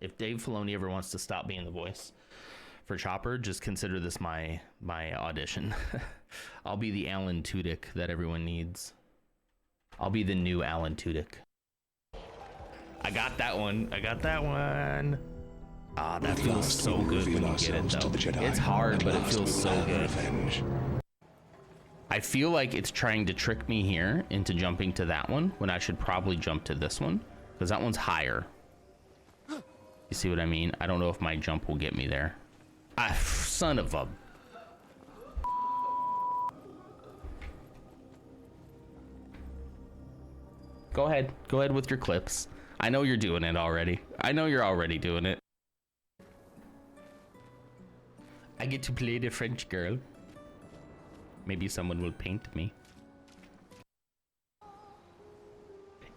If Dave Filoni ever wants to stop being the voice for Chopper, just consider this my audition. I'll be the Alan Tudyk that everyone needs. I'll be the new Alan Tudyk. I got that one. I got that one. Ah, that feels so good when you get it, though. It's hard, but it feels so good. I feel like it's trying to trick me here into jumping to that one when I should probably jump to this one, because that one's higher. You see what I mean? I don't know if my jump will get me there. Ah, son of a... Go ahead. Go ahead with your clips. I know you're doing it already. I know you're already doing it. I get to play the French girl. Maybe someone will paint me.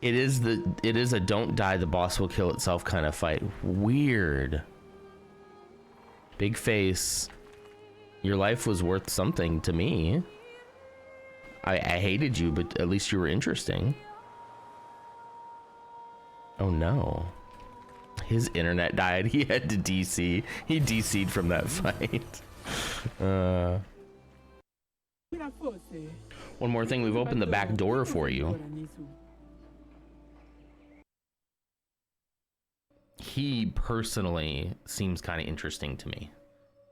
It is a don't die, the boss will kill itself kind of fight. Weird. Big face. Your life was worth something to me. I hated you, but at least you were interesting. Oh no. His internet died. He had to DC. He DC'd from that fight. One more thing, we've opened the back door for you. He personally seems kind of interesting to me.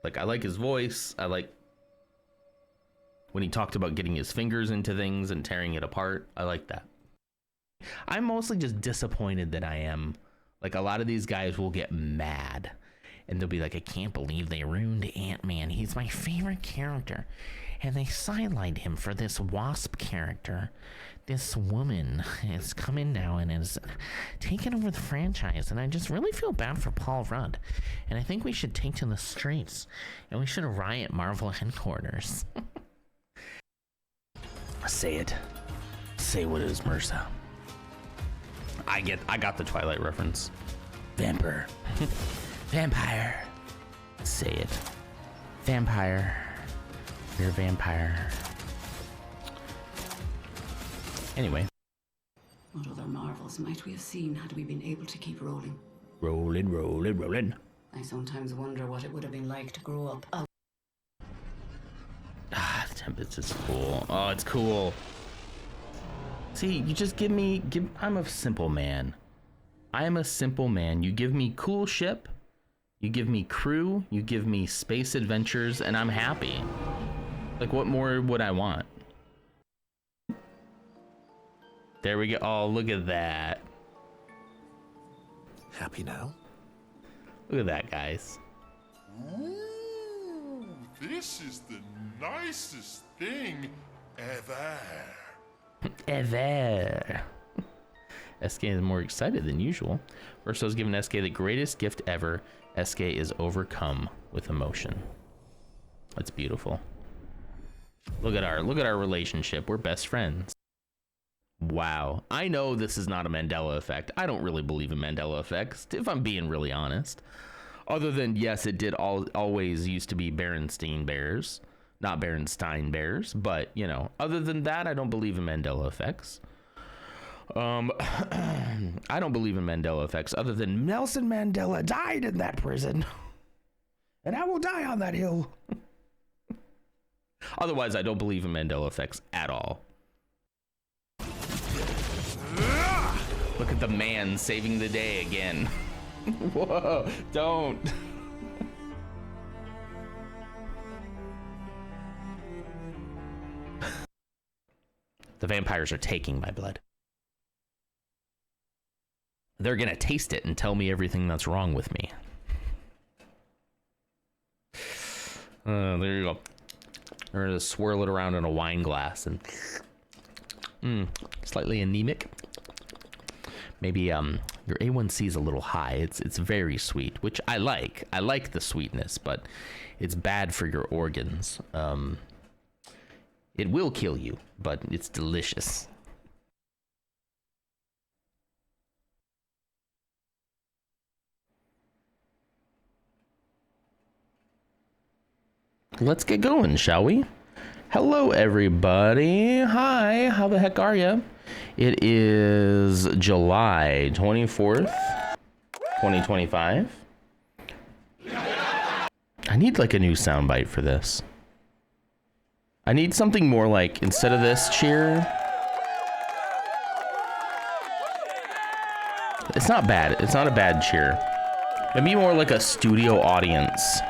Like, I like his voice. I like when he talked about getting his fingers into things and tearing it apart. I like that. I'm mostly just disappointed that I am. Like, a lot of these guys will get mad and they'll be like, I can't believe they ruined Ant-Man. He's my favorite character. And they sidelined him for this Wasp character. This woman has come in now and has taken over the franchise. And I just really feel bad for Paul Rudd. And I think we should take to the streets. And we should riot Marvel headquarters. Say it. Say what it is, Mercer. I got the Twilight reference. Vampire. Vampire. Say it. Vampire. You're a vampire. Anyway. What other marvels might we have seen had we been able to keep rolling? Rolling, rolling, rolling. I sometimes wonder what it would have been like to grow up out. Ah, the Tempest is cool. Oh, it's cool. See, you just I'm a simple man. I am a simple man. You give me cool ship, you give me crew, you give me space adventures, and I'm happy. Like, what more would I want? There we go. Oh, look at that. Happy now? Look at that, guys. Ooh, this is the nicest thing ever. Ever. SK is more excited than usual. Verso has given SK the greatest gift ever. SK is overcome with emotion. That's beautiful. Look at our relationship. We're best friends. Wow. I know this is not a Mandela effect. I don't really believe in Mandela effects, if I'm being really honest. Other than, yes, it did always used to be Berenstein Bears. Not Berenstein Bears, but, you know, other than that, I don't believe in Mandela effects. I don't believe in Mandela effects, other than Nelson Mandela died in that prison. And I will die on that hill. Otherwise, I don't believe in Mandela effects at all. Look at the man saving the day again. Whoa, don't. The vampires are taking my blood. They're gonna taste it and tell me everything that's wrong with me. There you go. They're gonna swirl it around in a wine glass and slightly anemic. Maybe your A1C is a little high. It's very sweet, which I like. I like the sweetness, but it's bad for your organs. It will kill you, but it's delicious. Let's get going, shall we? Hello, everybody. Hi, how the heck are you? It is July 24th, 2025. I need like a new soundbite for this. I need something more like, instead of this cheer. It's not bad. It's not a bad cheer. Maybe more like a studio audience.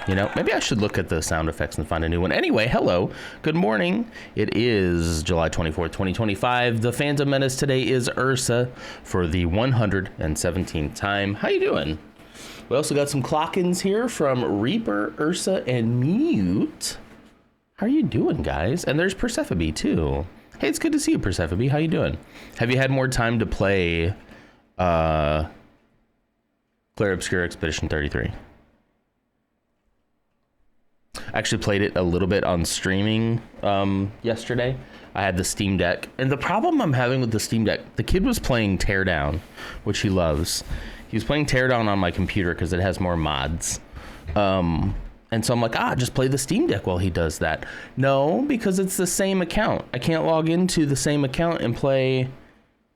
You know, maybe I should look at the sound effects and find a new one. Anyway, hello. Good morning. It is July 24th, 2025. The Phantom Menace today is Ursa for the 117th time. How you doing? We also got some clock-ins here from Reaper, Ursa, and Mute. How are you doing, guys? And there's Persephone, too. Hey, it's good to see you, Persephone. How you doing? Have you had more time to play Clair Obscure Expedition 33? Actually played it a little bit on streaming yesterday. I had the Steam Deck, and the problem I'm having with the Steam Deck, the kid was playing Teardown, which he loves. He was playing Teardown on my computer because it has more mods. And so I'm like, just play the Steam Deck while he does that. No, because it's the same account. I can't log into the same account and play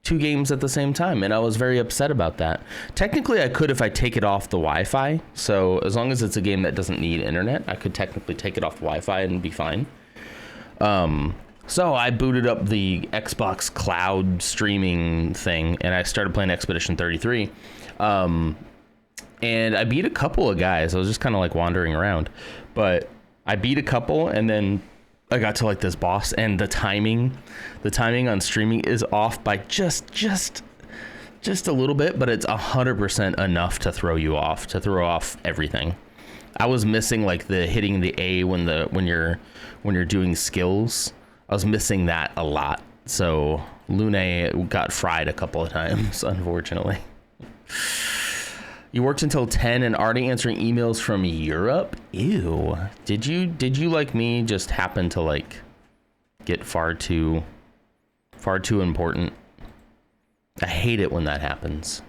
2 games at the same time, and I was very upset about that. Technically, I could if I take it off the Wi-Fi. So as long as it's a game that doesn't need internet, I could technically take it off the Wi-Fi and be fine. So I booted up the Xbox cloud streaming thing, and I started playing Expedition 33. And I beat a couple of guys. I was just kind of like wandering around, but I beat a couple, and then I got to like this boss, and the timing on streaming is off by just a little bit, but it's 100% enough to throw you off, to throw off everything. I was missing like the hitting the A when you're doing skills. I was missing that a lot. So Lune got fried a couple of times, unfortunately. You worked until 10 and already answering emails from Europe? Ew. Did you like me just happen to like get far too important? I hate it when that happens.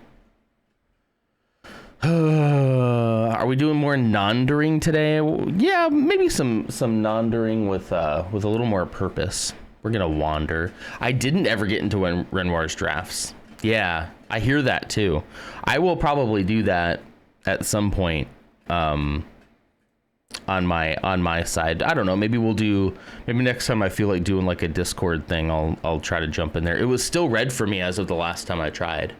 Are we doing more nondering today? Yeah, maybe some nondering with a little more purpose. We're gonna wander. I didn't ever get into Renoir's drafts. Yeah, I hear that too. I will probably do that at some point on my side. I don't know. Maybe next time I feel like doing like a Discord thing, I'll try to jump in there. It was still red for me as of the last time I tried.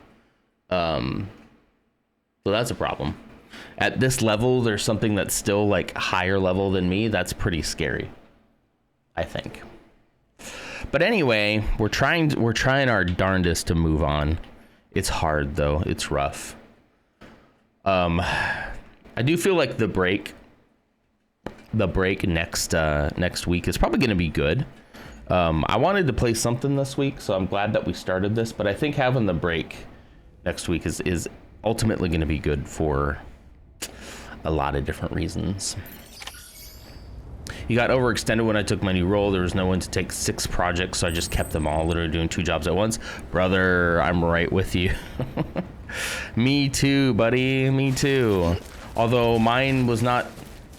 So that's a problem. At this level, there's something that's still like higher level than me. That's pretty scary, I think. But anyway, we're trying our darndest to move on. It's hard though. It's rough. I do feel like the break next week is probably going to be good. I wanted to play something this week, so I'm glad that we started this, but I think having the break next week is ultimately going to be good for a lot of different reasons. You got overextended when I took my new role. There was no one to take 6 projects, so I just kept them all, literally doing 2 jobs at once. Brother, I'm right with you. Me too, buddy. Me too. Although mine was not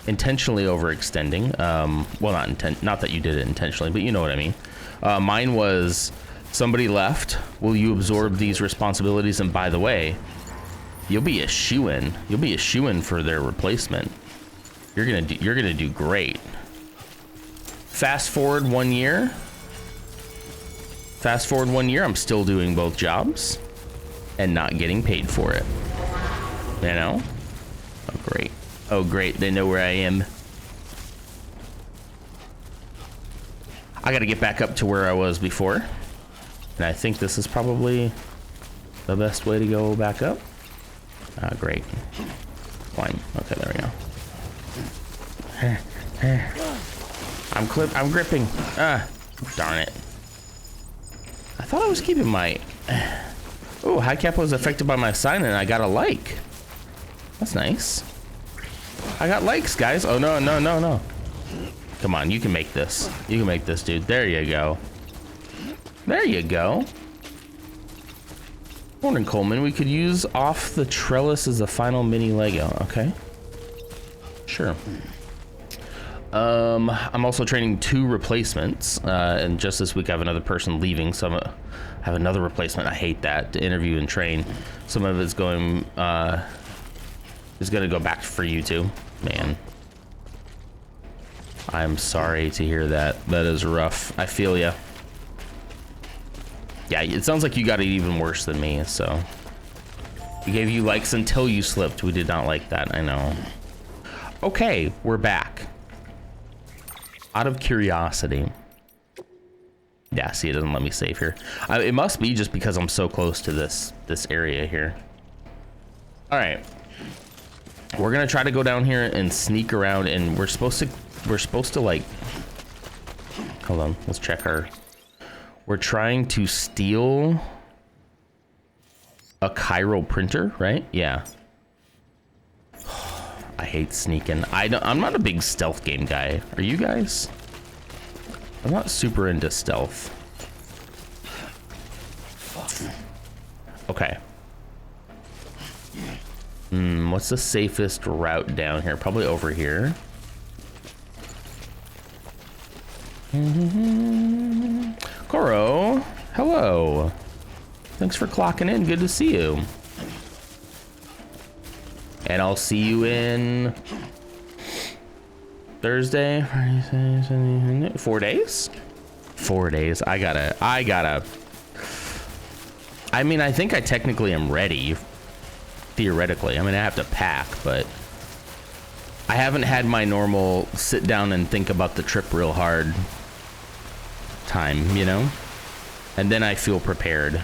intentionally overextending. Well, not that you did it intentionally, but you know what I mean. Mine was somebody left. Will you absorb these responsibilities? And by the way, you'll be a shoo-in. You'll be a shoo-in for their replacement. You're gonna do great. Fast forward 1 year. I'm still doing both jobs and not getting paid for it. You know? Oh, great. Oh, great. They know where I am. I got to get back up to where I was before. And I think this is probably the best way to go back up. Great. Fine. Okay, there we go. I'm gripping. Darn it. I thought I was keeping my... Oh, high cap was affected by my sign and I got a like. That's nice. I got likes, guys. Oh, no. Come on, you can make this. You can make this, dude. There you go. There you go. Morning, Coleman. We could use off the trellis as a final mini Lego. Okay. Sure. I'm also training 2 replacements, and just this week I have another person leaving, so I have another replacement. I hate that, to interview and train. Some of it's going is gonna go back for you two. Man, I'm sorry to hear that. That is rough. I feel ya. Yeah, it sounds like you got it even worse than me. So we gave you likes until you slipped. We did not like that. I know. Okay, we're back. Out of curiosity. Yeah, see, it doesn't let me save here. It must be just because I'm so close to this area here. All right, we're gonna try to go down here and sneak around, and we're supposed to like, hold on, let's check her. We're trying to steal a chiral printer, right? Yeah. I hate sneaking. I'm not a big stealth game guy. Are you guys? I'm not super into stealth. Okay. What's the safest route down here? Probably over here. Koro, hello. Thanks for clocking in. Good to see you. And I'll see you in Thursday, Friday, Saturday, 4 days? 4 days. I mean, I think I technically am ready. Theoretically. I mean, I have to pack, but I haven't had my normal sit down and think about the trip real hard time, you know? And then I feel prepared.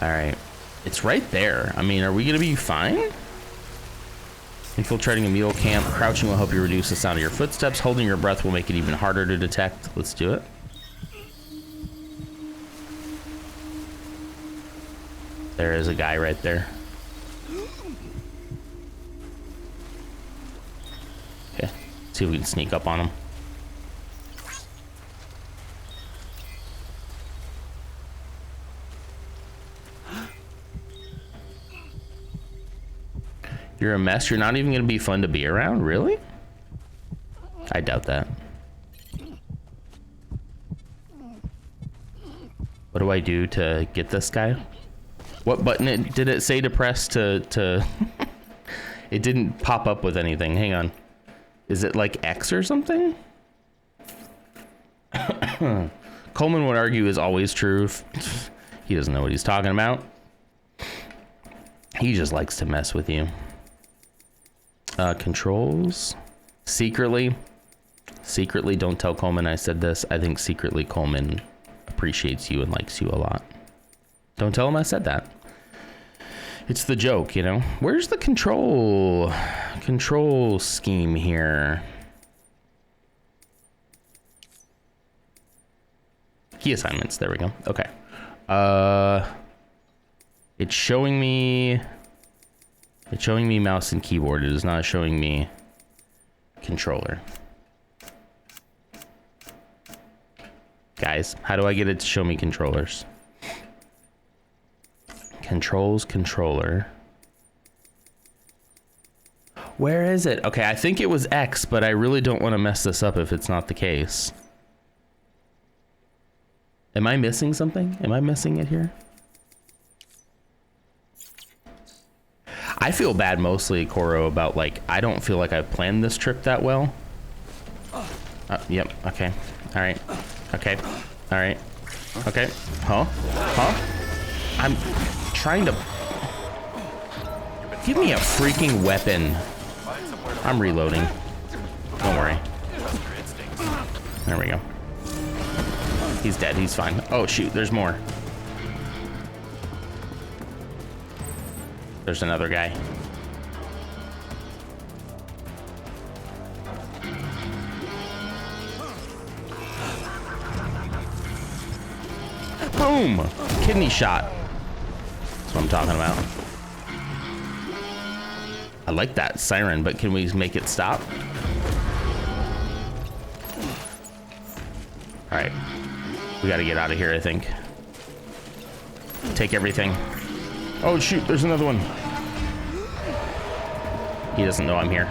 All right. It's right there. I mean, are we going to be fine? Infiltrating a mule camp. Crouching will help you reduce the sound of your footsteps. Holding your breath will make it even harder to detect. Let's do it. There is a guy right there. Okay, see if we can sneak up on him. You're a mess. You're not even going to be fun to be around? Really? I doubt that. What do I do to get this guy? What button did it say to press to It didn't pop up with anything. Hang on. Is it like X or something? Coleman would argue is always true. He doesn't know what he's talking about. He just likes to mess with you. Controls. Secretly, don't tell Coleman I said this. I think secretly Coleman appreciates you and likes you a lot. Don't tell him I said that. It's the joke, you know? Where's the control scheme here? Key assignments. There we go. Okay. It's showing me mouse and keyboard. It is not showing me controller. Guys, how do I get it to show me controllers? Controller. Where is it? Okay, I think it was X, but I really don't want to mess this up if it's not the case. Am I missing something? Am I missing it here? I feel bad mostly, Koro, about like, I don't feel like I've planned this trip that well. Yep, okay. All right. Okay. All right. Okay. Huh? I'm trying to... Give me a freaking weapon. I'm reloading. Don't worry. There we go. He's dead. He's fine. Oh, shoot. There's more. There's another guy. Boom! Kidney shot. That's what I'm talking about. I like that siren, but can we make it stop? All right. We got to get out of here, I think. Take everything. Oh, shoot. There's another one. He doesn't know I'm here.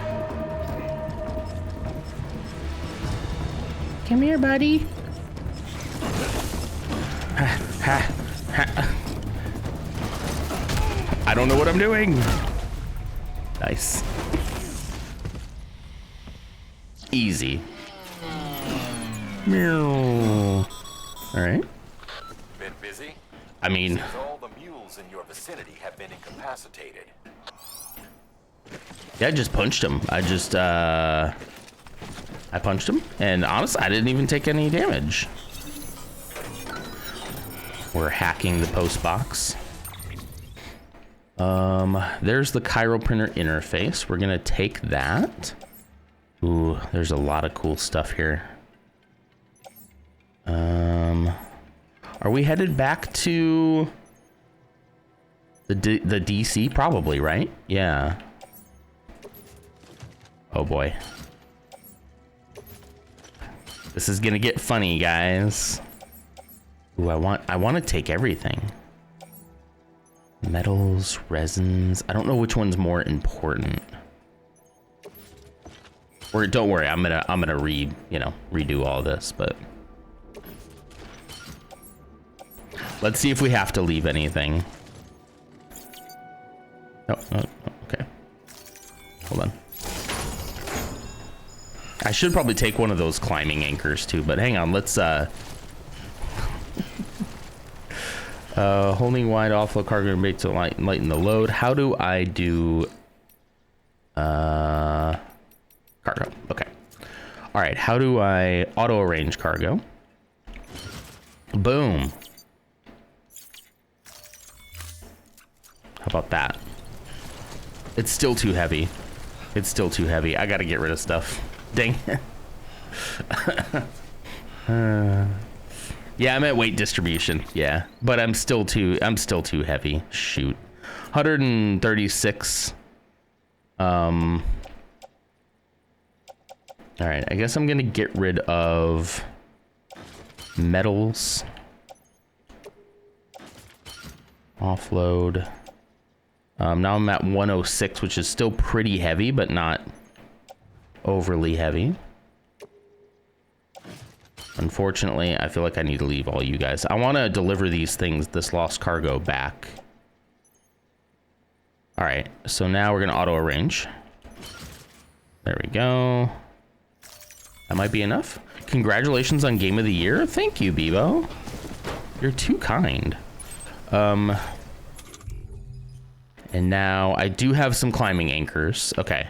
Come here, buddy. Ha, ha, ha. I don't know what I'm doing. Nice. Easy. Meow. All right. Been busy? I mean, Seems all the mules in your vicinity have been incapacitated. yeah, I just punched him. I punched him, and honestly, I didn't even take any damage. We're hacking the post box. There's the Chiral printer interface. We're gonna take that. Ooh, there's a lot of cool stuff here. Are we headed back to the DC? Probably, right? Yeah. Oh boy. This is gonna get funny, guys. Ooh, I want to take everything. Metals, resins. I don't know which one's more important. Or don't worry, I'm gonna redo all this, but let's see if we have to leave anything. Oh, okay. Hold on. I should probably take one of those climbing anchors too, but hang on, let's holding wide offload cargo and bait to lighten the load. How do I do cargo? Okay. All right, how do I auto arrange cargo? Boom. How about that? It's still too heavy. It's still too heavy. I gotta get rid of stuff. Dang. Yeah, I'm at weight distribution. Yeah, but I'm still too heavy. Shoot. 136. All right, I guess I'm gonna get rid of metals. Offload. Now I'm at 106, which is still pretty heavy, but not overly heavy. Unfortunately, I feel like I need to leave all you guys. I want to deliver this lost cargo back. All right, so now we're gonna auto arrange. There we go. That might be enough. Congratulations on Game of the Year. Thank you, Bebo. You're too kind. And now I do have some climbing anchors. Okay.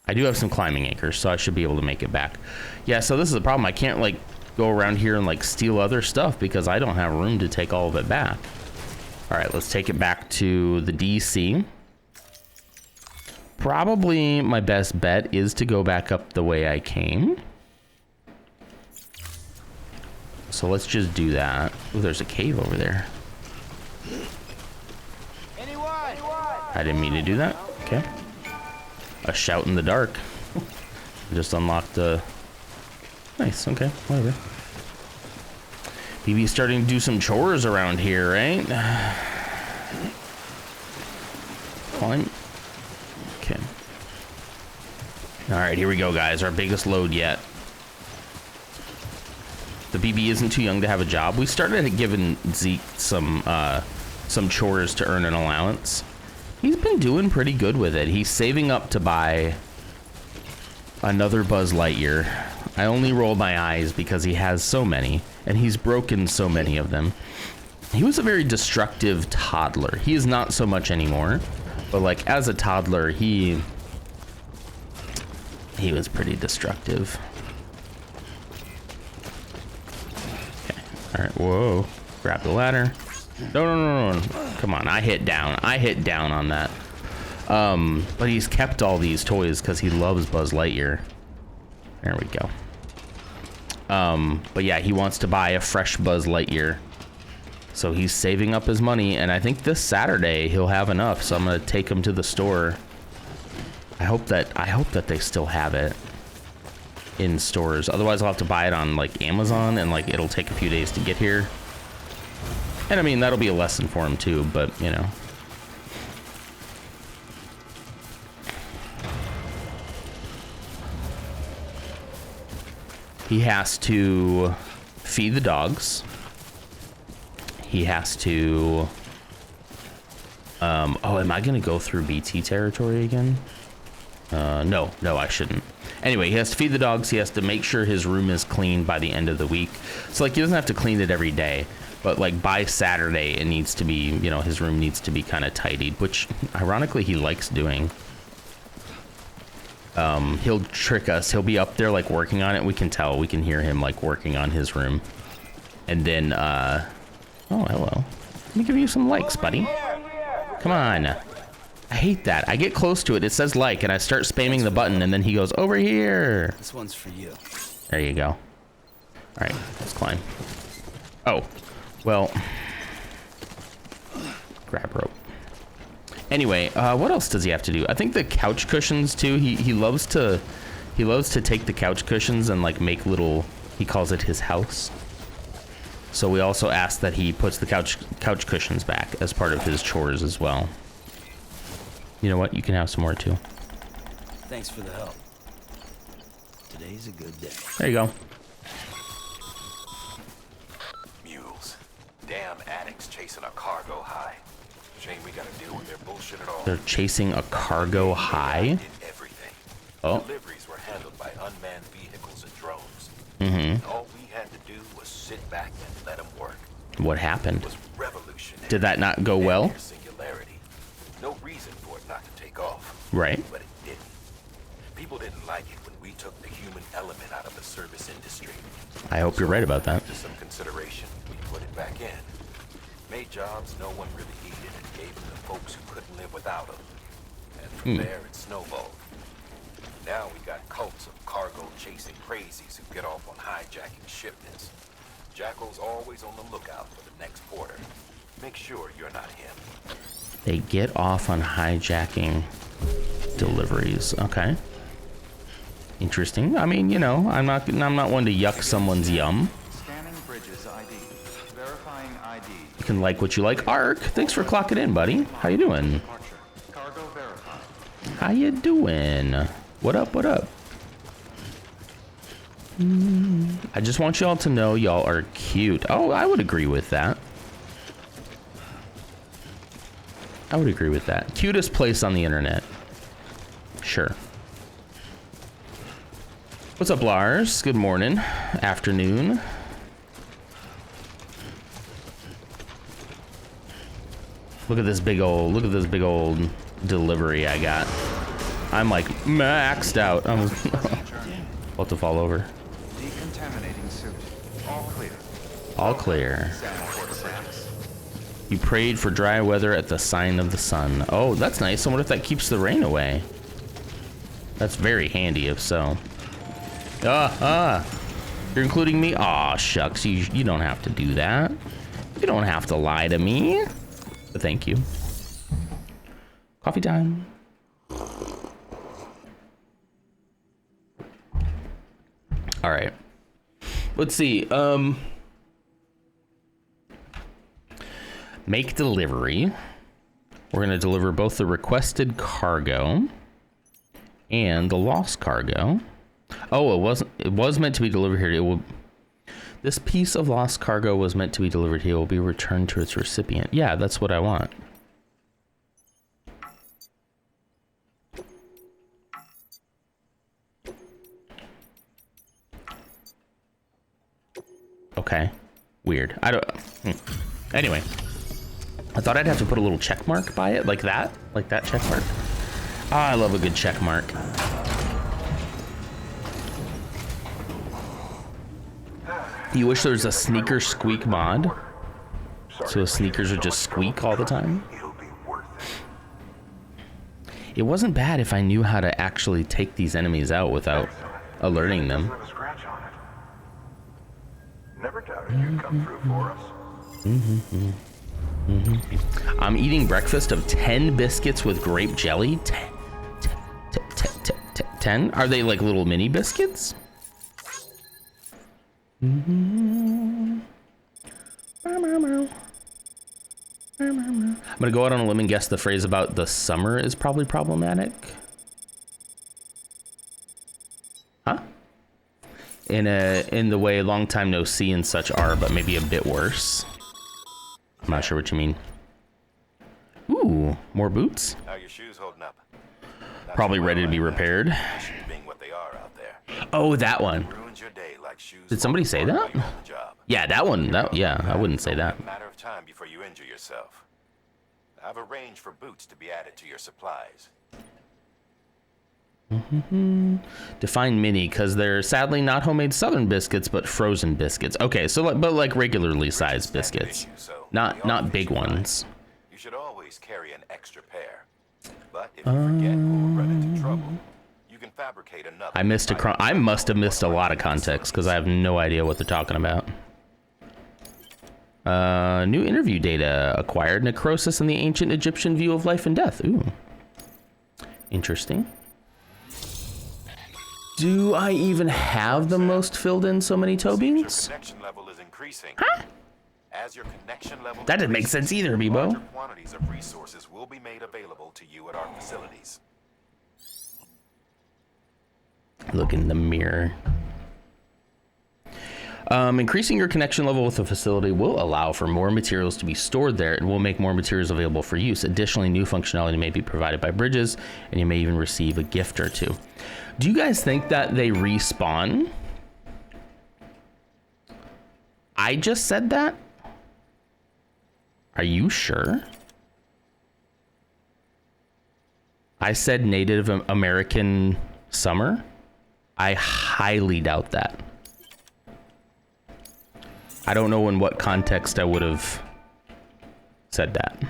I do have some climbing anchors, so I should be able to make it back. Yeah, so this is the problem. I can't like go around here and like steal other stuff because I don't have room to take all of it back. All right, let's take it back to the DC. Probably my best bet is to go back up the way I came. So let's just do that. Oh, there's a cave over there. I didn't mean to do that. Okay. A shout in the dark. Just unlocked a... Nice, okay, whatever. BB's starting to do some chores around here, right? Fine. Okay. Alright, here we go, guys. Our biggest load yet. The BB isn't too young to have a job. We started giving Zeke some chores to earn an allowance. He's been doing pretty good with it. He's saving up to buy another Buzz Lightyear. I only roll my eyes because he has so many, and he's broken so many of them. He was a very destructive toddler. He is not so much anymore, but like as a toddler, he was pretty destructive. Okay, all right, whoa, grab the ladder. No. Come on, I hit down on that. But he's kept all these toys because he loves Buzz Lightyear. There we go. But yeah, he wants to buy a fresh Buzz Lightyear. So he's saving up his money, and I think this Saturday he'll have enough, so I'm gonna take him to the store. I hope that they still have it in stores. Otherwise I'll have to buy it on like Amazon, and like it'll take a few days to get here. And I mean, that'll be a lesson for him too, but you know. He has to feed the dogs. He has to... oh, am I gonna go through BT territory again? No, I shouldn't. Anyway, he has to feed the dogs. He has to make sure his room is clean by the end of the week. So, like, he doesn't have to clean it every day. But, like, by Saturday, it needs to be, you know, his room needs to be kind of tidied. Which, ironically, he likes doing. He'll trick us. He'll be up there, like, working on it. We can tell. We can hear him, like, working on his room. And then, oh, hello. Let me give you some likes, buddy. Come on. I hate that. I get close to it. It says like, and I start spamming the button, and then he goes, over here. This one's for you. There you go. All right, let's climb. Oh, well. Grab rope. Anyway, what else does he have to do? I think the couch cushions too. He loves to take the couch cushions and like make little. He calls it his house. So we also asked that he puts the couch cushions back as part of his chores as well. You know what? You can have some more too. Thanks for the help. Today's a good day. There you go. Mules. Damn addicts chasing a cargo high. Shame we gotta deal with their bullshit at all. They're chasing a cargo high? Did everything. Oh. Deliveries were handled by unmanned vehicles and drones. Mm-hmm. All we had to do was sit back and let them work. What happened? It was revolutionary. Did that not go well? Near singularity. No reason for it not to take off. Right. But it didn't. People didn't like it when we took the human element out of the service industry. I hope you're right about that. After some consideration, we put it back in. Made jobs no one really needed and gave them to folks who couldn't live without them. And from there, it snowballed. Now we got cults of cargo-chasing crazies who get off on hijacking shipments. Jackal's always on the lookout for the next porter. Make sure you're not him. They get off on hijacking deliveries. Okay. Interesting. I mean, you know, I'm not one to yuck someone's yum. Scanning bridges ID. Verifying ID. You can like what you like. Ark, thanks for clocking in, buddy. How you doing? Departure. Cargo verified. How you doing? What up, what up? I just want y'all to know y'all are cute. Oh, I would agree with that. I would agree with that. Cutest place on the internet. Sure. What's up, Lars? Good morning. Afternoon. Look at this big old delivery I got. I'm like maxed out. I'm about to fall over. Decontaminating suit. All clear. All clear. You prayed for dry weather at the sign of the sun. Oh, that's nice. I wonder if that keeps the rain away. That's very handy if so. You're including me? Aw, shucks. You don't have to do that. You don't have to lie to me. But thank you. Coffee time. All right. Let's see. Make delivery. We're going to deliver both the requested cargo and the lost cargo. Oh, it was meant to be delivered here. This piece of lost cargo was meant to be delivered here. It will be returned to its recipient. Yeah, that's what I want. Okay. Weird. I don't... Anyway. I thought I'd have to put a little check mark by it, like that check mark. Ah, I love a good check mark. You wish there was a sneaker squeak mod, so the sneakers would just squeak all the time? It wasn't bad if I knew how to actually take these enemies out without alerting them. Never doubted you'd come through for us. I'm eating breakfast of 10 biscuits with grape jelly. 10? Are they like little mini biscuits? I'm gonna go out on a limb and guess the phrase about the summer is probably problematic. Huh? in the way long time no see and such are, but maybe a bit worse. I'm not sure what you mean. Ooh, more boots? How are your shoes holding up? Not Probably so well ready to be right now. repaired. Conditions being what they are out there. Oh, that one. Ruins your day like shoes Did somebody say falling that? apart while you're on the job. Yeah, that one. Yeah, I wouldn't say that. It's a matter of time before you injure yourself. I've arranged for boots to be added to your supplies. Define mini, because they're sadly not homemade Southern biscuits, but frozen biscuits. Okay, so but like regularly sized biscuits, not big ones. You should always carry an extra pair. But if you forget or run into trouble, you can fabricate another. I must have missed a lot of context because I have no idea what they're talking about. New interview data acquired. Necrosis in the ancient Egyptian view of life and death. Ooh, interesting. Do I even have the most filled in so many toe beans? Connection level is increasing. Huh? As your connection level That didn't make sense either, Bebo. larger quantities of resources will be made available to you at our facilities. Look in the mirror. Increasing your connection level with the facility will allow for more materials to be stored there and will make more materials available for use. Additionally, new functionality may be provided by bridges, and you may even receive a gift or two. Do you guys think that they respawn? I just said that? Are you sure? I said Native American summer? I highly doubt that. I don't know in what context I would have said that.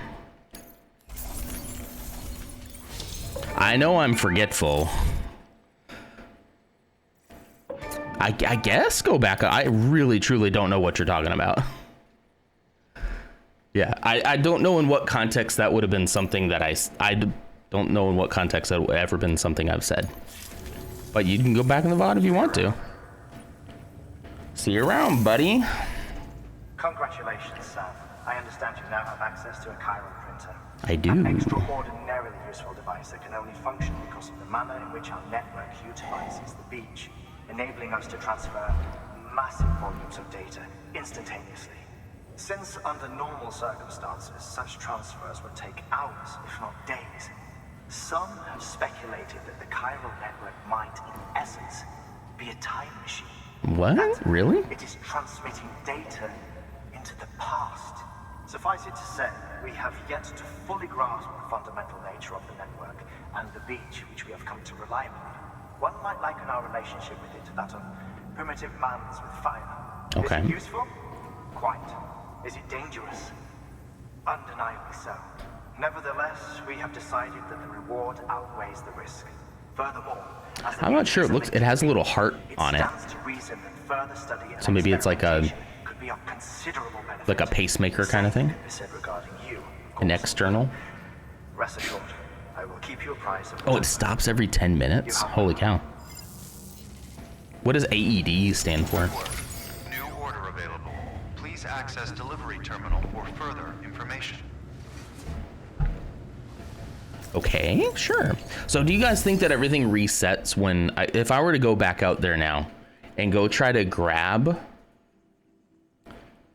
I know I'm forgetful. I guess go back. I really, truly don't know what you're talking about. Yeah, I don't know in what context that would have been something that I don't know in what context that would have ever been something I've said. But you can go back in the VOD if you want to. See you around, buddy. Congratulations, Sam. I understand you now have access to a chiral printer. I do. An extraordinarily useful device that can only function because of the manner in which our network utilizes the beach, enabling us to transfer massive volumes of data instantaneously. Since under normal circumstances, such transfers would take hours, if not days, some have speculated that the chiral network might, in essence, be a time machine. What? Really? It is transmitting data into the past. Suffice it to say, we have yet to fully grasp the fundamental nature of the network and the beach which we have come to rely upon. One might liken our relationship with it to that of primitive mans with fire. Okay. Is it useful? Quite. Is it dangerous? Undeniably so. Nevertheless, we have decided that the reward outweighs the risk. Furthermore, as the I'm not sure. It has a little heart on it. stands to reason that further study and So maybe it's like a experimentation could be of considerable benefit. pacemaker kind of thing. Said regarding you, of An course. external. Rest assured, I will keep you apprised of. Oh, it stops every 10 minutes? Holy cow. What does AED stand for? New order available. Please access delivery terminal for further information. Okay, sure. So do you guys think that everything resets when if I were to go back out there now and go try to grab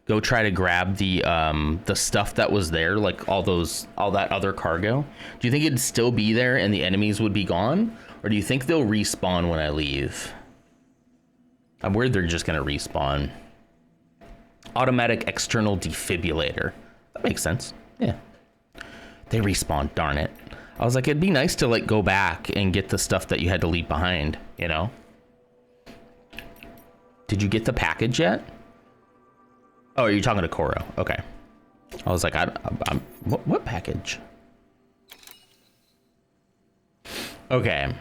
the stuff that was there, like all that other cargo, do you think it'd still be there and the enemies would be gone? Or do you think they'll respawn when I leave? I'm worried they're just gonna respawn. Automatic external defibrillator. That makes sense. Yeah. They respawn, darn it. I was like, it'd be nice to like go back and get the stuff that you had to leave behind, you know? Did you get the package yet? Oh, are you talking to Koro? Okay. I was like, what package? Okay.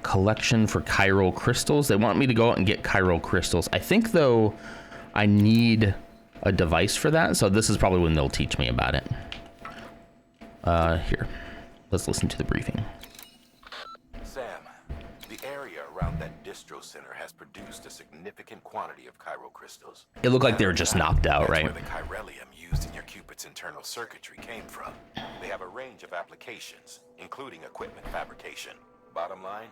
Collection for chiral crystals. They want me to go out and get chiral crystals. I think though I need a device for that, so this is probably when they'll teach me about it. Here, let's listen to the briefing. Sam, the area around that distro center has produced a significant quantity of chiral crystals. It looked like they were just knocked out, That's right? where the chiralium used in your Cupid's internal circuitry came from. They have a range of applications, including equipment fabrication. Bottom line,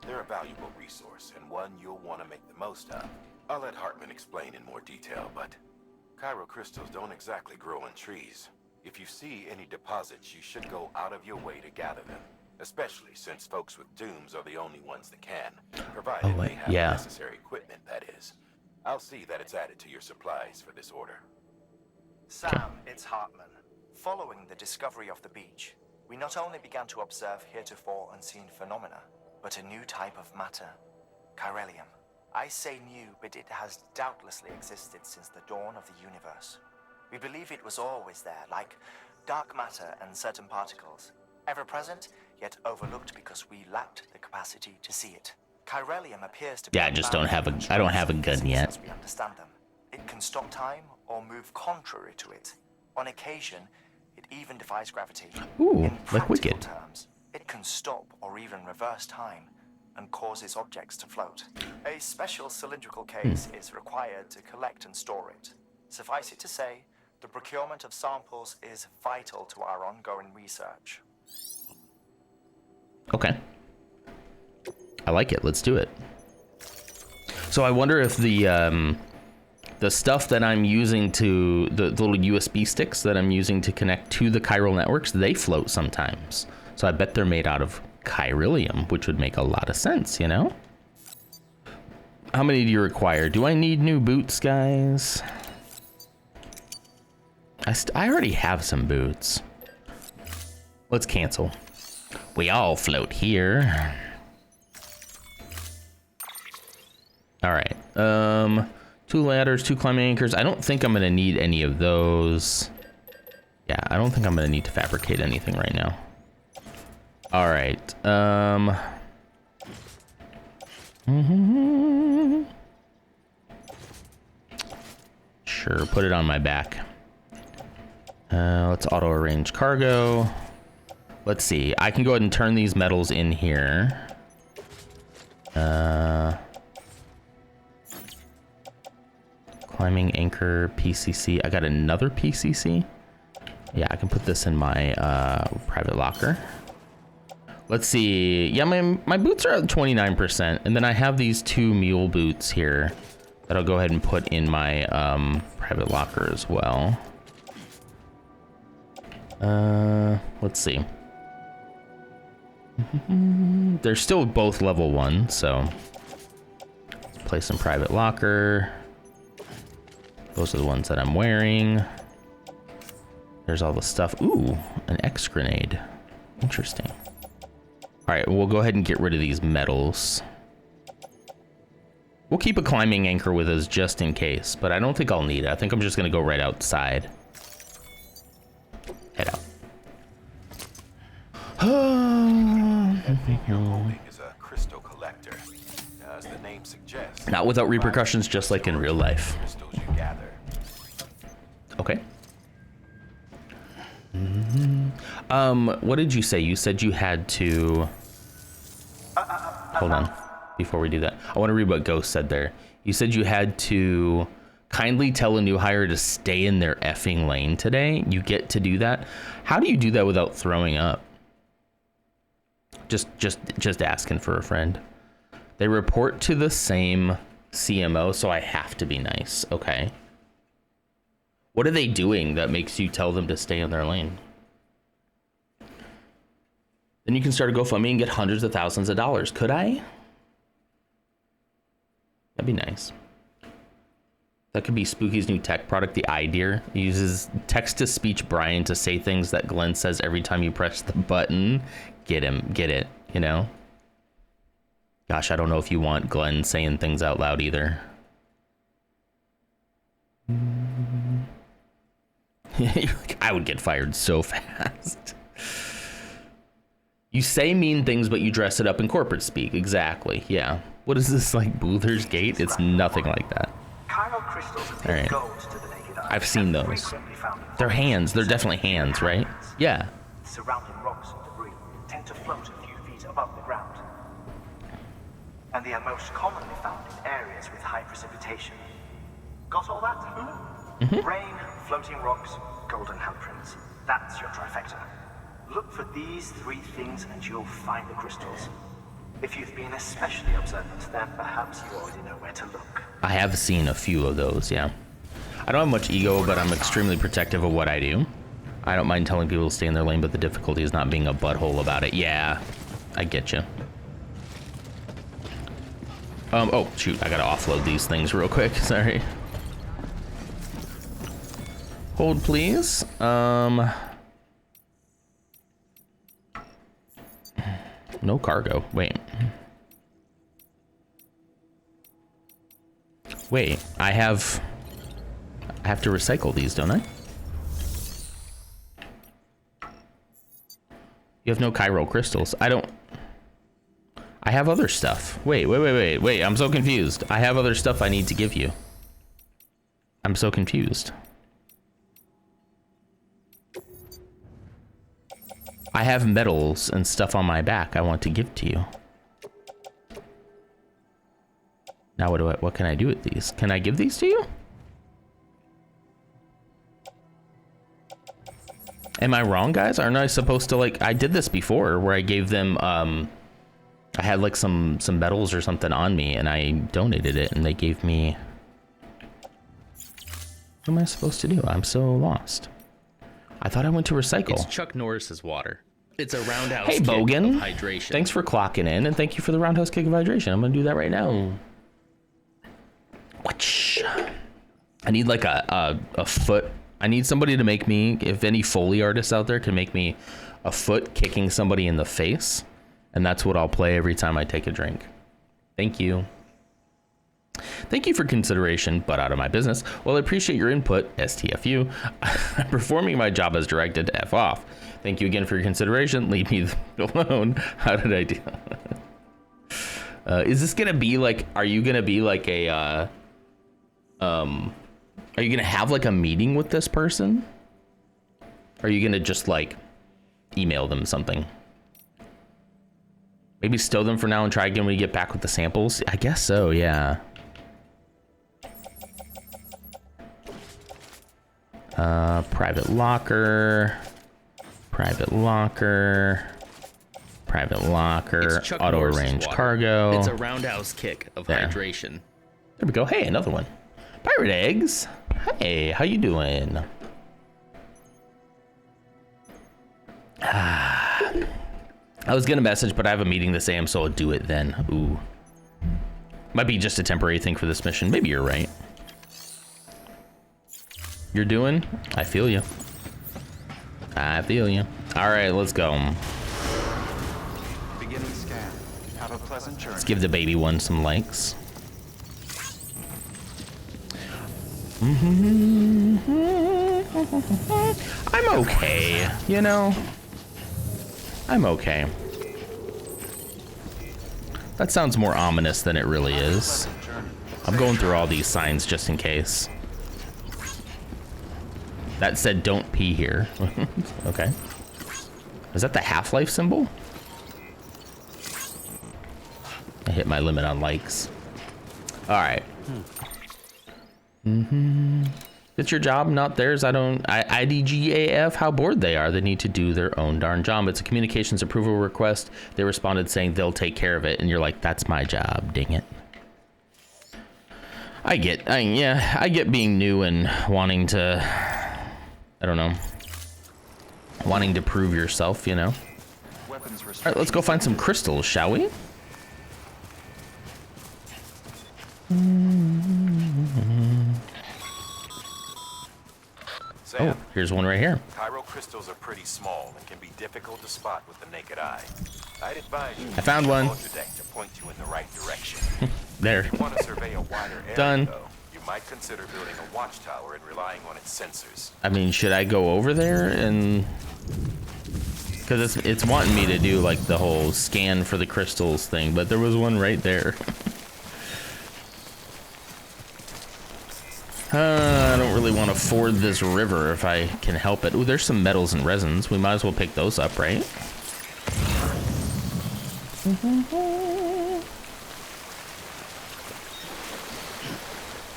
They're a valuable resource, and one you'll want to make the most of. I'll let Hartman explain in more detail, but Chiral crystals don't exactly grow on trees. If you see any deposits, you should go out of your way to gather them. Especially since folks with dooms are the only ones that can, provided they have the necessary equipment, that is. I'll see that it's added to your supplies for this order. Sam, it's Hartman. Following the discovery of the beach, we not only began to observe heretofore unseen phenomena, but a new type of matter, chiralium. I say new, but it has doubtlessly existed since the dawn of the universe. We believe it was always there, like dark matter and certain particles. Ever present, yet overlooked because we lacked the capacity to see it. Chiralium appears to be I just don't have I don't have a gun yet. As we understand them. It can stop time or move contrary to it. On occasion, it even defies gravity. Ooh, In like practical Wicked. terms, it can stop or even reverse time and causes objects to float. A special cylindrical case is required to collect and store it. Suffice it to say, the procurement of samples is vital to our ongoing research. Okay. I like it. Let's do it. So I wonder if the stuff that I'm using to the little USB sticks that I'm using to connect to the chiral networks, they float sometimes. So I bet they're made out of chiralium, which would make a lot of sense, you know? How many do you require? Do I need new boots, guys? I already have some boots. Let's cancel. We all float here. All right. 2 ladders, 2 climbing anchors. I don't think I'm gonna need any of those. Yeah, I don't think I'm gonna need to fabricate anything right now. All right. Sure, put it on my back. Let's auto arrange cargo. Let's see. I can go ahead and turn these metals in here. Climbing anchor, PCC. I got another PCC. Yeah, I can put this in my private locker. Let's see. Yeah, my boots are at 29%, and then I have these 2 mule boots here that I'll go ahead and put in my private locker as well. Let's see. They're still both level 1, so place in private locker. Those are the ones that I'm wearing. There's all the stuff. Ooh, an X grenade. Interesting. All right, we'll go ahead and get rid of these metals. We'll keep a climbing anchor with us just in case, but I don't think I'll need it. I think I'm just gonna go right outside. Head out. Is a crystal collector. As the name suggests. Not without repercussions, just like in real life. Crystals you gather. Okay. What did you say? You said you had to... Hold on. Before we do that, I want to read what Ghost said there. You said you had to kindly tell a new hire to stay in their effing lane today. You get to do that. How do you do that without throwing up? Just asking for a friend. They report to the same CMO, so I have to be nice. Okay. What are they doing that makes you tell them to stay in their lane? Then you can start a GoFundMe and get hundreds of thousands of dollars. Could I? That'd be nice. That could be Spooky's new tech product, the iDear. It uses text-to-speech Brian to say things that Glenn says every time you press the button. Get it, you know? Gosh, I don't know if you want Glenn saying things out loud either. I would get fired so fast. You say mean things, but you dress it up in corporate speak. Exactly, yeah. What is this, like Boothers Gate? It's nothing like that. All right. I've seen those. They're hands. They're definitely hands, right? Yeah. Surrounding rocks and debris tend to float a few feet above the ground. And they are most commonly found in areas with high precipitation. Got all that? Rain, floating rocks, golden handprints. That's your trifecta. Look for these 3 things and you'll find the crystals. If you've been especially observant, then perhaps you already know where to look. I have seen a few of those, yeah. I don't have much ego, but I'm extremely protective of what I do. I don't mind telling people to stay in their lane, but the difficulty is not being a butthole about it. Yeah, I get you. Oh, shoot, I gotta offload these things real quick, sorry. Hold, please. No cargo, wait. Wait, I have to recycle these, don't I? You have no chiral crystals. I have other stuff. Wait, I'm so confused. I have other stuff I need to give you. I'm so confused. I have medals and stuff on my back I want to give to you. Now what can I do with these? Can I give these to you? Am I wrong, guys? Aren't I supposed to, like, I did this before where I gave them, I had like some medals or something on me and I donated it and they gave me, what am I supposed to do? I'm so lost. I thought I went to recycle. It's Chuck Norris's water. It's a roundhouse kick of hydration. Thanks for clocking in and thank you for the roundhouse kick of hydration. I'm gonna do that right now. I need like a foot. I need somebody to make me, if any Foley artists out there can make me a foot kicking somebody in the face. And that's what I'll play every time I take a drink. Thank you. Thank you for consideration, but out of my business. Well, I appreciate your input, STFU. I'm performing my job as directed, F off. Thank you again for your consideration. Leave me alone. How did I do? Is this gonna be like, are you gonna be like a, are you gonna have like a meeting with this person? Or are you gonna just like email them something? Maybe stow them for now and try again when you get back with the samples? I guess so, yeah. Private locker, auto arrange cargo. It's a roundhouse kick of hydration. There we go. Hey, another one. Pirate eggs. Hey, how you doing? I was gonna message, but I have a meeting this AM, so I'll do it then. Ooh. Might be just a temporary thing for this mission. Maybe you're right. You're doing? I feel you. I feel you. All right, let's go. Beginning scan. Have a pleasant journey. Let's give the baby one some likes. I'm okay, you know? I'm okay. That sounds more ominous than it really is. I'm going through all these signs just in case. That said, don't pee here. Okay. Is that the Half-Life symbol? I hit my limit on likes. All right. It's your job, not theirs. IDGAF, how bored they are. They need to do their own darn job. It's a communications approval request. They responded saying they'll take care of it. And you're like, that's my job, dang it. I get being new and wanting to, I don't know, wanting to prove yourself, you know? All right, let's go find some crystals, shall we? Sam, oh, here's one right here. chiral crystals are pretty small and can be difficult to spot with the naked eye. I'd advise you I found one. to point you in the right direction. There. If you want to survey a wider area, Done. though, you might consider building a watchtower and relying on its sensors. I mean, should I go over there and... Because it's wanting me to do like the whole scan for the crystals thing, but there was one right there. I don't really want to ford this river if I can help it. Ooh, there's some metals and resins. We might as well pick those up, right?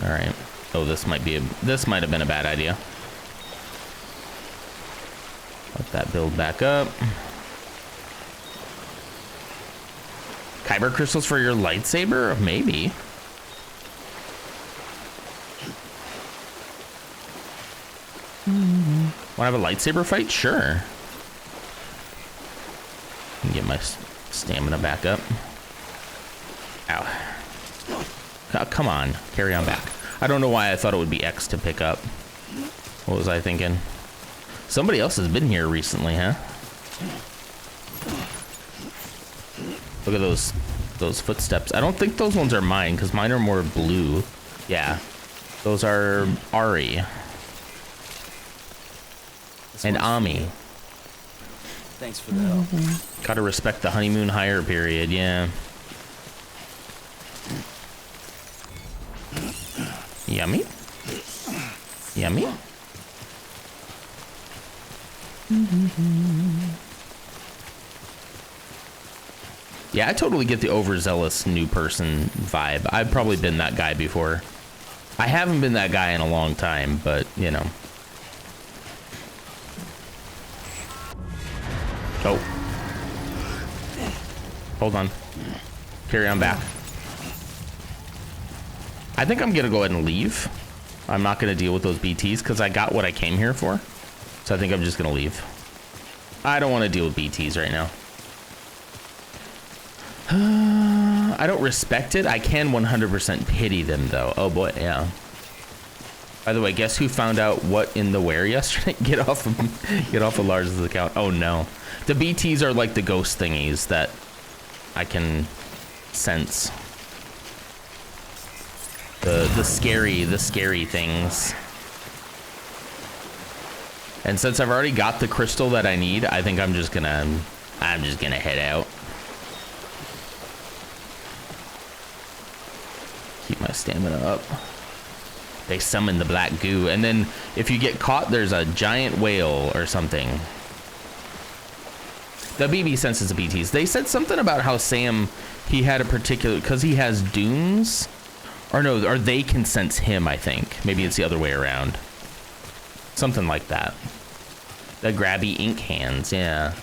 All right. Oh, this might have been a bad idea. Let that build back up. Kyber crystals for your lightsaber? Maybe. Want to have a lightsaber fight? Sure. Get my stamina back up. Ow. Oh, come on. Carry on back. I don't know why I thought it would be X to pick up. What was I thinking? Somebody else has been here recently, huh? Look at those footsteps. I don't think those ones are mine, because mine are more blue. Yeah. Those are Ari. And Ami. Thanks for the help. Gotta respect the honeymoon hire period, yeah. Yummy. Yummy. Yeah, I totally get the overzealous new person vibe. I've probably been that guy before. I haven't been that guy in a long time, but, you know. Oh. Hold on. Carry on back. I think I'm gonna go ahead and leave. I'm not gonna deal with those BTs because I got what I came here for. So I think I'm just gonna leave. I don't want to deal with BTs right now. I don't respect it. I can 100% pity them though. Oh boy, yeah. By the way, guess who found out what in the where yesterday? Get off of Lars's account. Oh no. The BTs are like the ghost thingies that I can sense. The scary things. And since I've already got the crystal that I need, I think I'm just gonna head out. Keep my stamina up. They summon the black goo, and then if you get caught, there's a giant whale or something. The BB senses the BTs. They said something about how Sam, he had a particular, because he has dunes, or no, or they can sense him, I think. Maybe it's the other way around. Something like that. The grabby ink hands, yeah.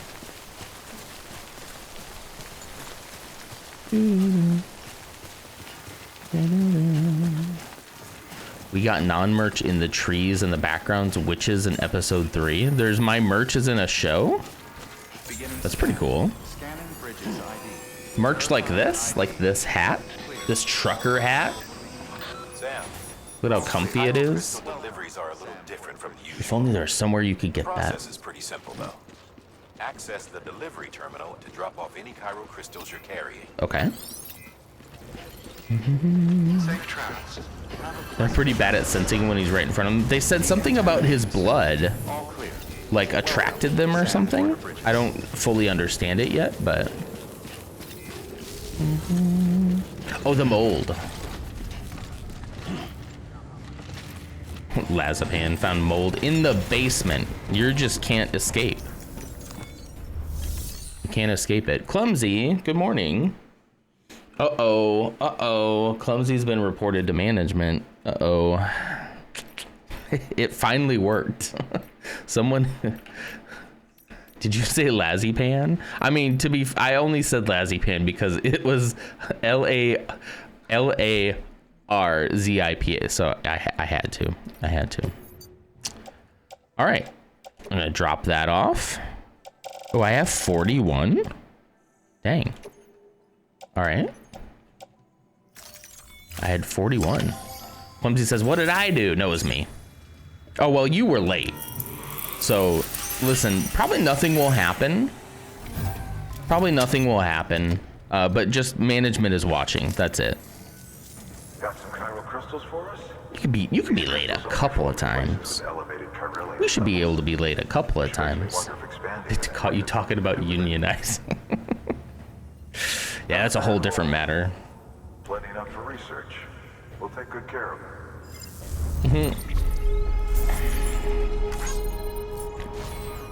We got non-merch in the trees in the backgrounds, witches in episode 3. There's my merch is in a show? That's pretty cool. Merch like this hat, this trucker hat. Look at how comfy it is. If only there was somewhere you could get that. The process is pretty simple though. Access the delivery terminal to drop off any Cairo crystals you're carrying. Okay. Safe travels. They're pretty bad at sensing when he's right in front of them. They said something about his blood, like attracted them or something. I don't fully understand it yet, but. Oh, the mold. Lazapan found mold in the basement. You just can't escape. You can't escape it. Clumsy, good morning. Uh-oh, uh-oh. Clumsy's been reported to management. Uh-oh. It finally worked. Someone... Did you say Lazapan? I mean, I only said Lazapan because it was L-A-R-Z-I-P-A, so I had to. All right. I'm gonna drop that off. Oh, I have 41? Dang. All right. I had 41. Clumsy says, what did I do? No, it was me. Oh, well, you were late. So, listen, probably nothing will happen. But just management is watching. That's it. Got some Cairo crystals for us? You could be late a couple of times. We should be able to be late a couple of times. It's caught you talking about unionizing. Yeah, that's a whole different matter. Plenty enough for research. We'll take good care of it.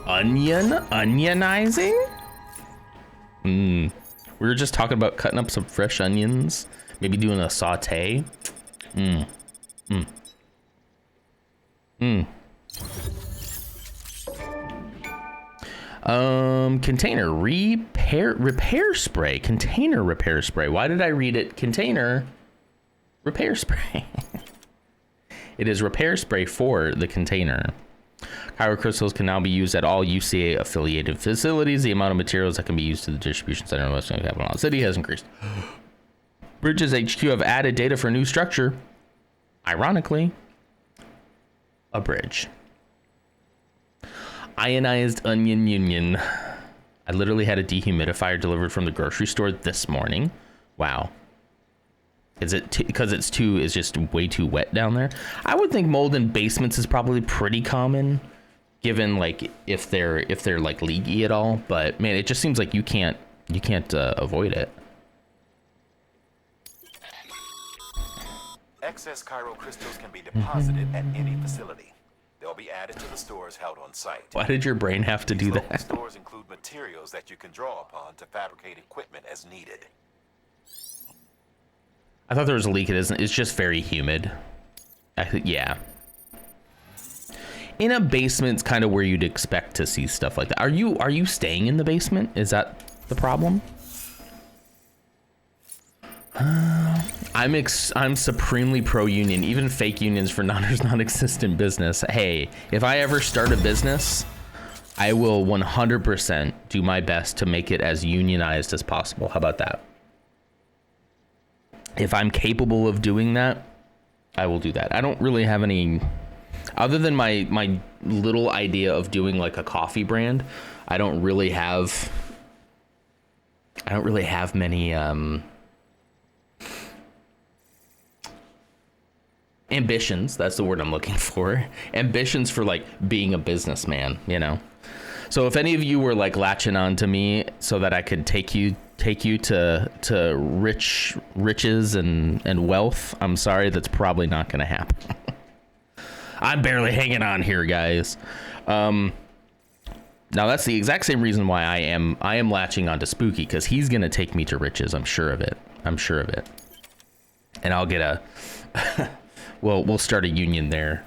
Onionizing? We were just talking about cutting up some fresh onions, maybe doing a saute. Container repair spray. Container repair spray. Why did I read it? Container repair spray. It is repair spray for the container. Kyro crystals can now be used at all UCA affiliated facilities. The amount of materials that can be used to the distribution center in Western Capital City has increased. Bridges HQ have added data for a new structure. Ironically, a bridge. Ionized onion union. I literally had a dehumidifier delivered from the grocery store this morning. Wow. Is it because it's just way too wet down there? I would think mold in basements is probably pretty common, given like if they're like leaky at all. But man, it just seems like you can't avoid it. Excess Kyro crystals can be deposited at any facility. They'll be added to the stores held on site. Why did your brain have to do These that? stores include materials that you can draw upon to fabricate equipment as needed. I thought there was a leak. It isn't. It's just very humid. I think, yeah. In a basement's kind of where you'd expect to see stuff like that. Are you staying in the basement? Is that the problem? I'm supremely pro-union, even fake unions for non-existent business. Hey, if I ever start a business, I will 100% do my best to make it as unionized as possible. How about that? If I'm capable of doing that, I will do that. I don't really have any, other than my little idea of doing like a coffee brand. I don't really have many ambitions. That's the word I'm looking for. Ambitions for like being a businessman, you know. So if any of you were like latching on to me so that I could take you to riches and wealth, I'm sorry, that's probably not going to happen. I'm barely hanging on here, guys. Now that's the exact same reason why I am latching on to Spooky, because he's going to take me to riches. I'm sure of it. And I'll get a we'll start a union there.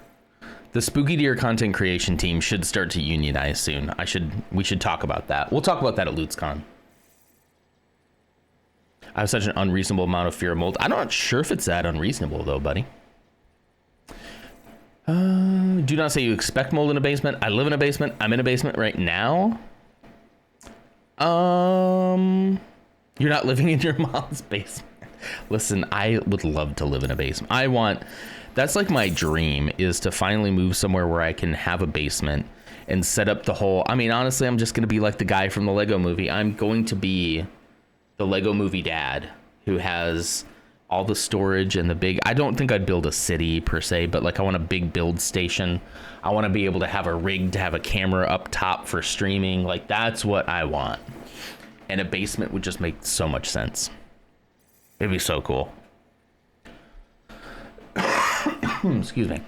The Spooky Deer content creation team should start to unionize soon. We should talk about that. We'll talk about that at LootsCon. I have such an unreasonable amount of fear of mold. I'm not sure if it's that unreasonable though, buddy. Do not say you expect mold in a basement. I live in a basement. I'm in a basement right now. You're not living in your mom's basement. Listen, I would love to live in a basement. That's like my dream, is to finally move somewhere where I can have a basement and set up the whole, I mean, honestly, I'm just going to be like the guy from the Lego movie. I'm going to be the Lego movie dad who has all the storage and the big, I don't think I'd build a city per se, but like I want a big build station. I want to be able to have a rig to have a camera up top for streaming. Like that's what I want. And a basement would just make so much sense. It'd be so cool. Excuse me.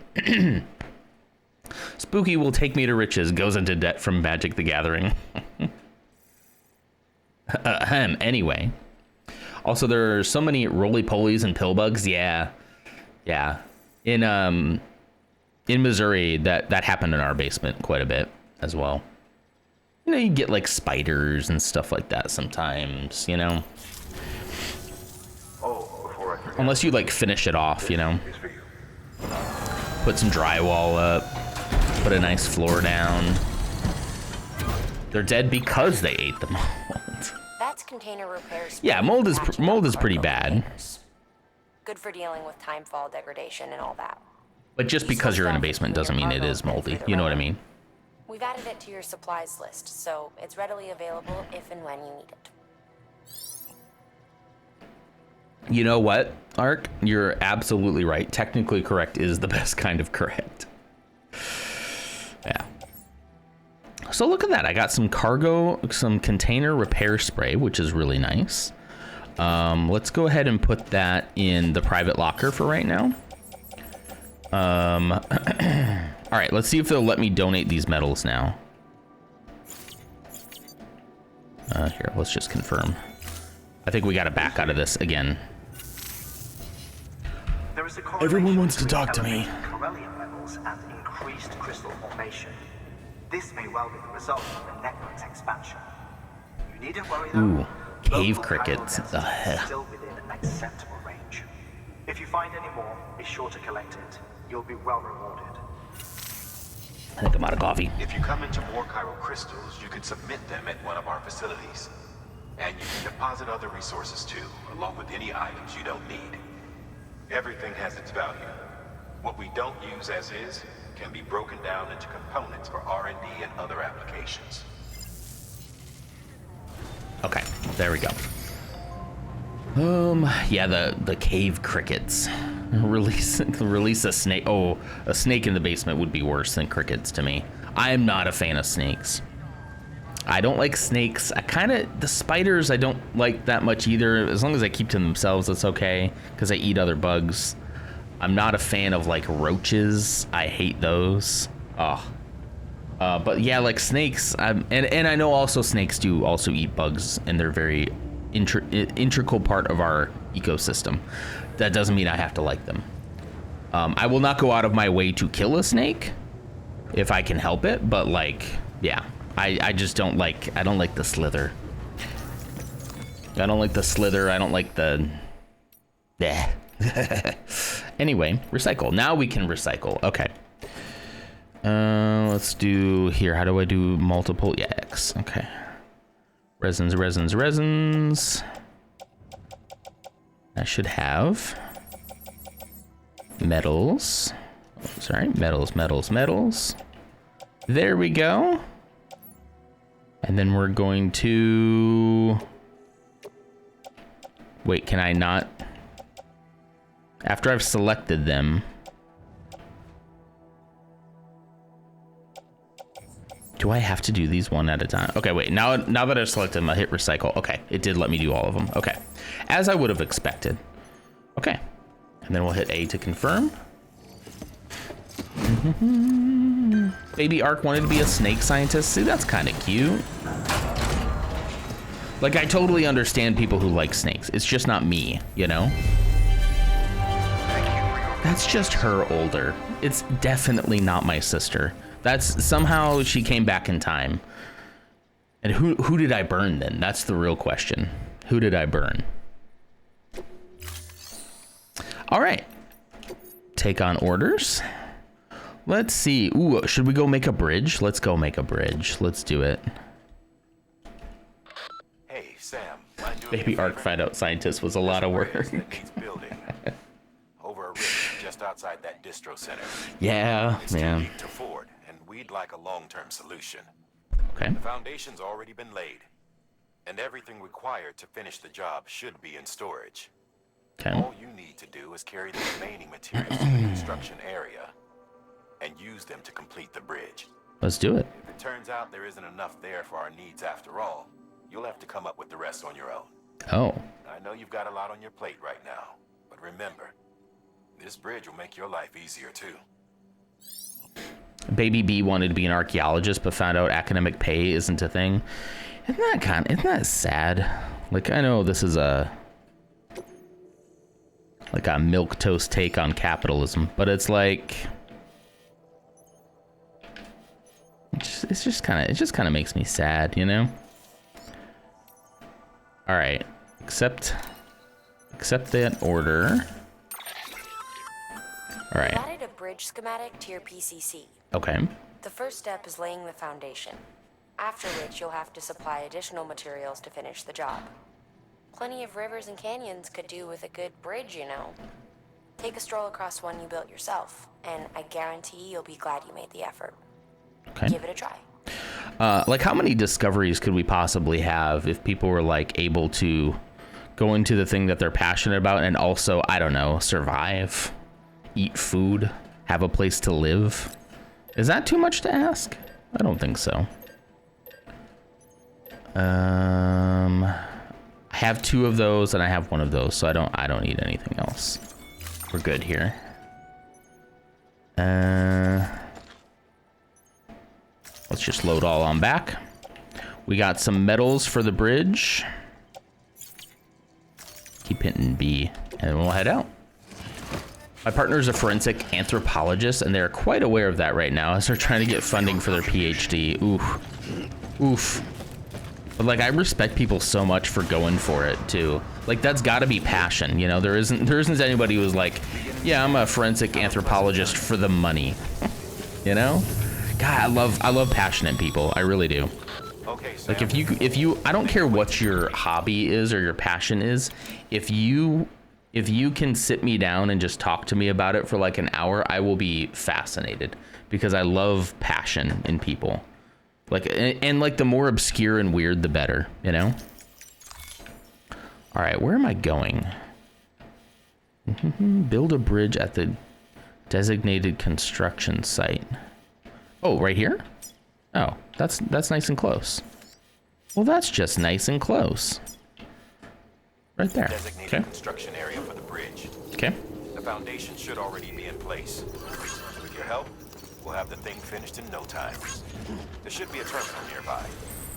Spooky will take me to riches, goes into debt from Magic the Gathering. Anyway. Also, there are so many roly-polies and pill bugs. Yeah. In Missouri, that happened in our basement quite a bit as well. You know, you get like spiders and stuff like that sometimes, you know. Unless you like finish it off, you know. Put some drywall up, put a nice floor down. They're dead because they ate the mold. That's container repairs. Yeah, mold is pretty bad. Good for dealing with timefall degradation and all that. But just because you're in a basement doesn't mean it is moldy. You know what I mean? We've added it to your supplies list, so it's readily available if and when you need it. You know what, Ark? You're absolutely right. Technically correct is the best kind of correct. Yeah. So look at that. I got some container repair spray, which is really nice. Let's go ahead and put that in the private locker for right now. All right, let's see if they'll let me donate these metals now. Here, let's just confirm. I think we got to back out of this again. Everyone wants to talk to me. Corellium levels and increased crystal formation. This may well be the result of the network's expansion. You needn't worry though. Ooh, cave Local crickets. chiral density is still within an acceptable range. If you find any more, be sure to collect it. You'll be well rewarded. I think I'm out of coffee. If you come into more chiral crystals, you can submit them at one of our facilities. And you can deposit other resources too, along with any items you don't need. Everything has its value. What we don't use as is can be broken down into components for R&D and other applications. Okay, there we go. Yeah, the cave crickets. Release a snake. Oh, a snake in the basement would be worse than crickets to me. I am not a fan of snakes. I don't like snakes. The spiders I don't like that much either. As long as they keep to themselves, that's okay, because I eat other bugs. I'm not a fan of like roaches. I hate those. But yeah, like snakes. And I know also snakes do also eat bugs, and they're very integral part of our ecosystem. That doesn't mean I have to like them. I will not go out of my way to kill a snake if I can help it, but like, yeah, I just don't like, I don't like the slither. I don't like the slither. I don't like the, yeah. Anyway, recycle. Now we can recycle. Okay. Let's do here. How do I do multiple? Yeah, X. Okay. Resins. I should have metals. Oh, sorry, metals. There we go. And then we're going to... Wait, can I not? After I've selected them... Do I have to do these one at a time? Okay, wait, now that I've selected them, I hit recycle. Okay, it did let me do all of them. Okay, as I would have expected. Okay, and then we'll hit A to confirm. Baby Ark wanted to be a snake scientist. See, that's kind of cute. Like, I totally understand people who like snakes. It's just not me, you know? That's just her older. It's definitely not my sister. That's somehow she came back in time. And who did I burn then? That's the real question. Who did I burn? All right. Take on orders. Let's see. Ooh, should we go make a bridge? Let's go make a bridge. Let's do it. Hey, Sam. Baby Ark Find Out Scientist was a lot of work. Over a ridge just outside that distro center. Yeah, man. To Ford, and we'd like a long-term solution. Okay. The foundation's already been laid, and everything required to finish the job should be in storage. Okay. All you need to do is carry the remaining materials to the construction area and use them to complete the bridge. Let's do it. If it turns out there isn't enough there for our needs after all, you'll have to come up with the rest on your own. Oh. I know you've got a lot on your plate right now, but remember, this bridge will make your life easier too. Baby B wanted to be an archaeologist, but found out academic pay isn't a thing. Isn't that sad? Like, I know this is a milquetoast take on capitalism, but it's like, it just kind of makes me sad, you know? All right, accept that order. All right. You added a bridge schematic to your PCC. Okay. The first step is laying the foundation, after which you'll have to supply additional materials to finish the job. Plenty of rivers and canyons could do with a good bridge, you know. Take a stroll across one you built yourself, and I guarantee you'll be glad you made the effort. Okay. Give it a try. Like, how many discoveries could we possibly have if people were like able to go into the thing that they're passionate about and also, I don't know, survive, eat food, have a place to live? Is that too much to ask? I don't think so. I have 2 of those and I have 1 of those, so I don't need anything else. We're good here. Let's just load all on back. We got some metals for the bridge. Keep hitting B and we'll head out. My partner is a forensic anthropologist, and they're quite aware of that right now as they're trying to get funding for their PhD. Oof. Oof. But like, I respect people so much for going for it too. Like, that's got to be passion, you know. There isn't anybody who's like, yeah, I'm a forensic anthropologist for the money. You know? God, I love passionate people. I really do. Okay, Sam. Like, if you I don't care what your hobby is or your passion is, if you can sit me down and just talk to me about it for like an hour, I will be fascinated, because I love passion in people. Like, and like, the more obscure and weird, the better, you know? All right, where am I going? Build a bridge at the designated construction site. Oh, right here? Oh, that's nice and close. Well, that's just nice and close. Right there. Designated Okay. construction area for the bridge. Okay. The foundation should already be in place. With your help, we'll have the thing finished in no time. There should be a terminal nearby.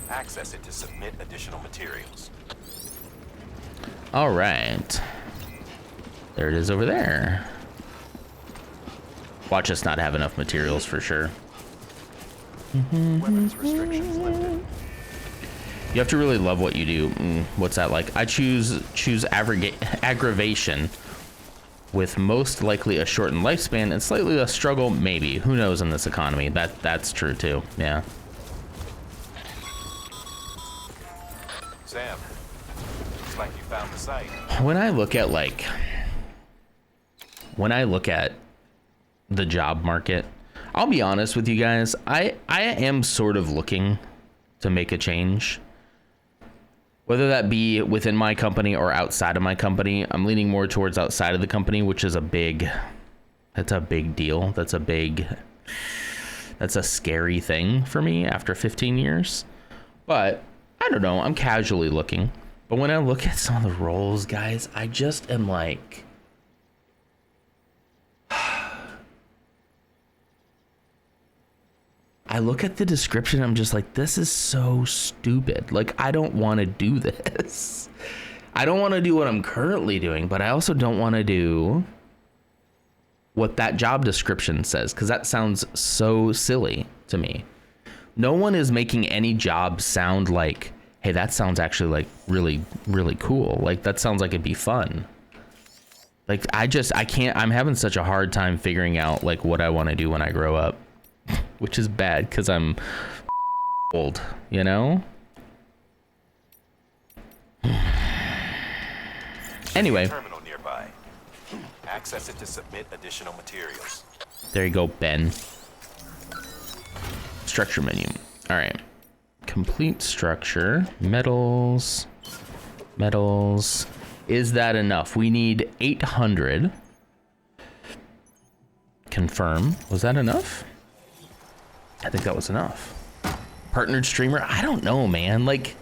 Access it to submit additional materials. All right. There it is over there. Watch us not have enough materials for sure. Weapons restrictions lifted. You have to really love what you do. What's that like? I choose aggravation, with most likely a shortened lifespan and slightly less struggle. Maybe. Who knows in this economy? That's true too. Yeah. Sam, looks like you found the site. When I look at the job market, I'll be honest with you guys, I am sort of looking to make a change. Whether that be within my company or outside of my company, I'm leaning more towards outside of the company, which is a big deal. That's a scary thing for me after 15 years. But I don't know, I'm casually looking. But when I look at some of the roles, guys, I just am like, I look at the description, I'm just like, this is so stupid. Like, I don't want to do this. I don't want to do what I'm currently doing, but I also don't want to do what that job description says, because that sounds so silly to me. No one is making any job sound like, hey, that sounds actually like really, really cool. Like, that sounds like it'd be fun. Like, I'm having such a hard time figuring out like what I want to do when I grow up. Which is bad, because I'm old, you know? Anyway. Terminal nearby. Access it to submit additional materials. There you go, Ben. Structure menu. All right. Complete structure. Metals. Metals. Is that enough? We need 800. Confirm. Was that enough? I think that was enough. Partnered streamer? I don't know, man. Like,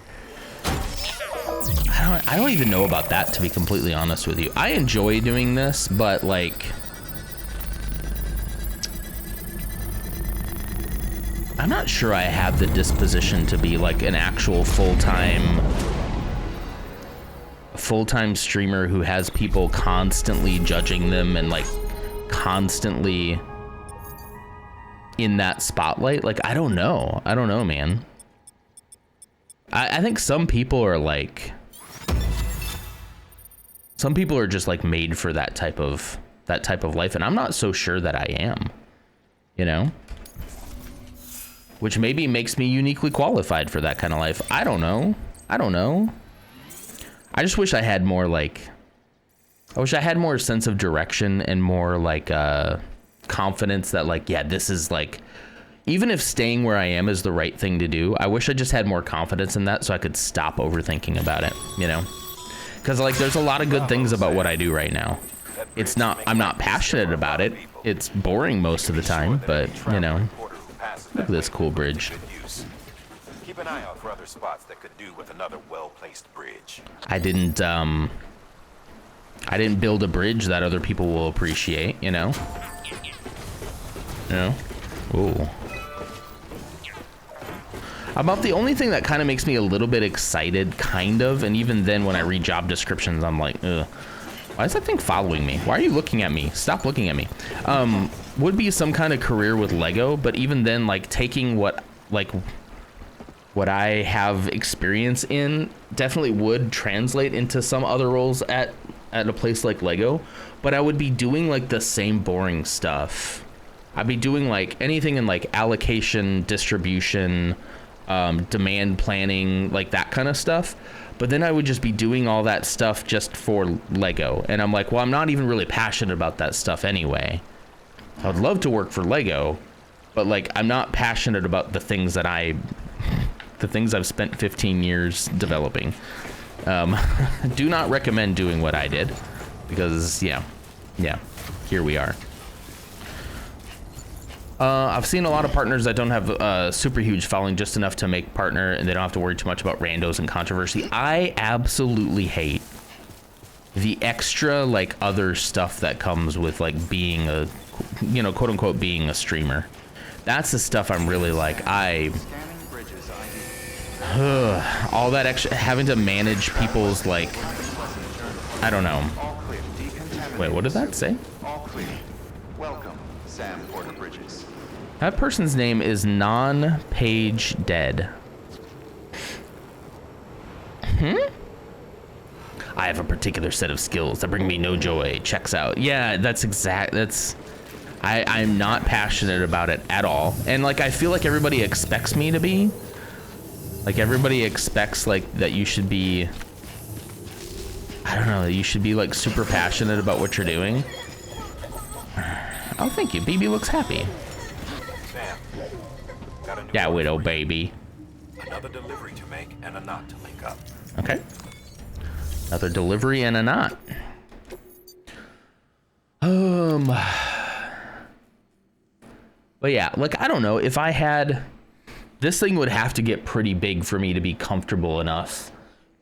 I don't even know about that, to be completely honest with you. I enjoy doing this, but like, I'm not sure I have the disposition to be like an actual full-time streamer who has people constantly judging them and like constantly in that spotlight. Like, I don't know, man. I think some people are just like made for that type of life, and I'm not so sure that I am, you know, which maybe makes me uniquely qualified for that kind of life. I don't know. I just wish I had more sense of direction and more like confidence that like, yeah, this is like, even if staying where I am is the right thing to do, I wish I just had more confidence in that so I could stop overthinking about it, you know? Because like, there's a lot of good things about what I do right now. I'm not passionate about it. It's boring most of the time, but you know, look at this cool bridge. Keep an eye out for other spots that could do with another well-placed bridge. I didn't build a bridge that other people will appreciate, you know? Ooh. About the only thing that kind of makes me a little bit excited, kind of, and even then when I read job descriptions, I'm like, ugh. Why is that thing following me? Why are you looking at me? Stop looking at me. Would be some kind of career with Lego, but even then, like taking what I have experience in definitely would translate into some other roles at a place like Lego, but I would be doing like the same boring stuff. I'd be doing like anything in like allocation, distribution, demand planning, like that kind of stuff. But then I would just be doing all that stuff just for Lego. And I'm like, well, I'm not even really passionate about that stuff anyway. I would love to work for Lego, but like I'm not passionate about the things I've spent 15 years developing. Do not recommend doing what I did, because yeah, here we are. I've seen a lot of partners that don't have a super huge following, just enough to make partner, and they don't have to worry too much about randos and controversy. I absolutely hate the extra like other stuff that comes with like being a, you know, quote unquote being a streamer. That's the stuff I'm really like, all that extra, having to manage people's like, I don't know. Wait, what did that say? Welcome, Sam Porter Bridges. That person's name is Non-Page Dead. I have a particular set of skills that bring me no joy. Checks out. Yeah, I'm not passionate about it at all. And like, I feel like everybody expects me to be. Like everybody expects like that you should be, I don't know, you should be like super passionate about what you're doing. Oh, thank you. BB looks happy. Sam, got a new Yeah, order Widow for you. baby. Another delivery to make and a knot to link up. Okay. Another delivery and a knot. But yeah, like, I don't know, if I had, this thing would have to get pretty big for me to be comfortable enough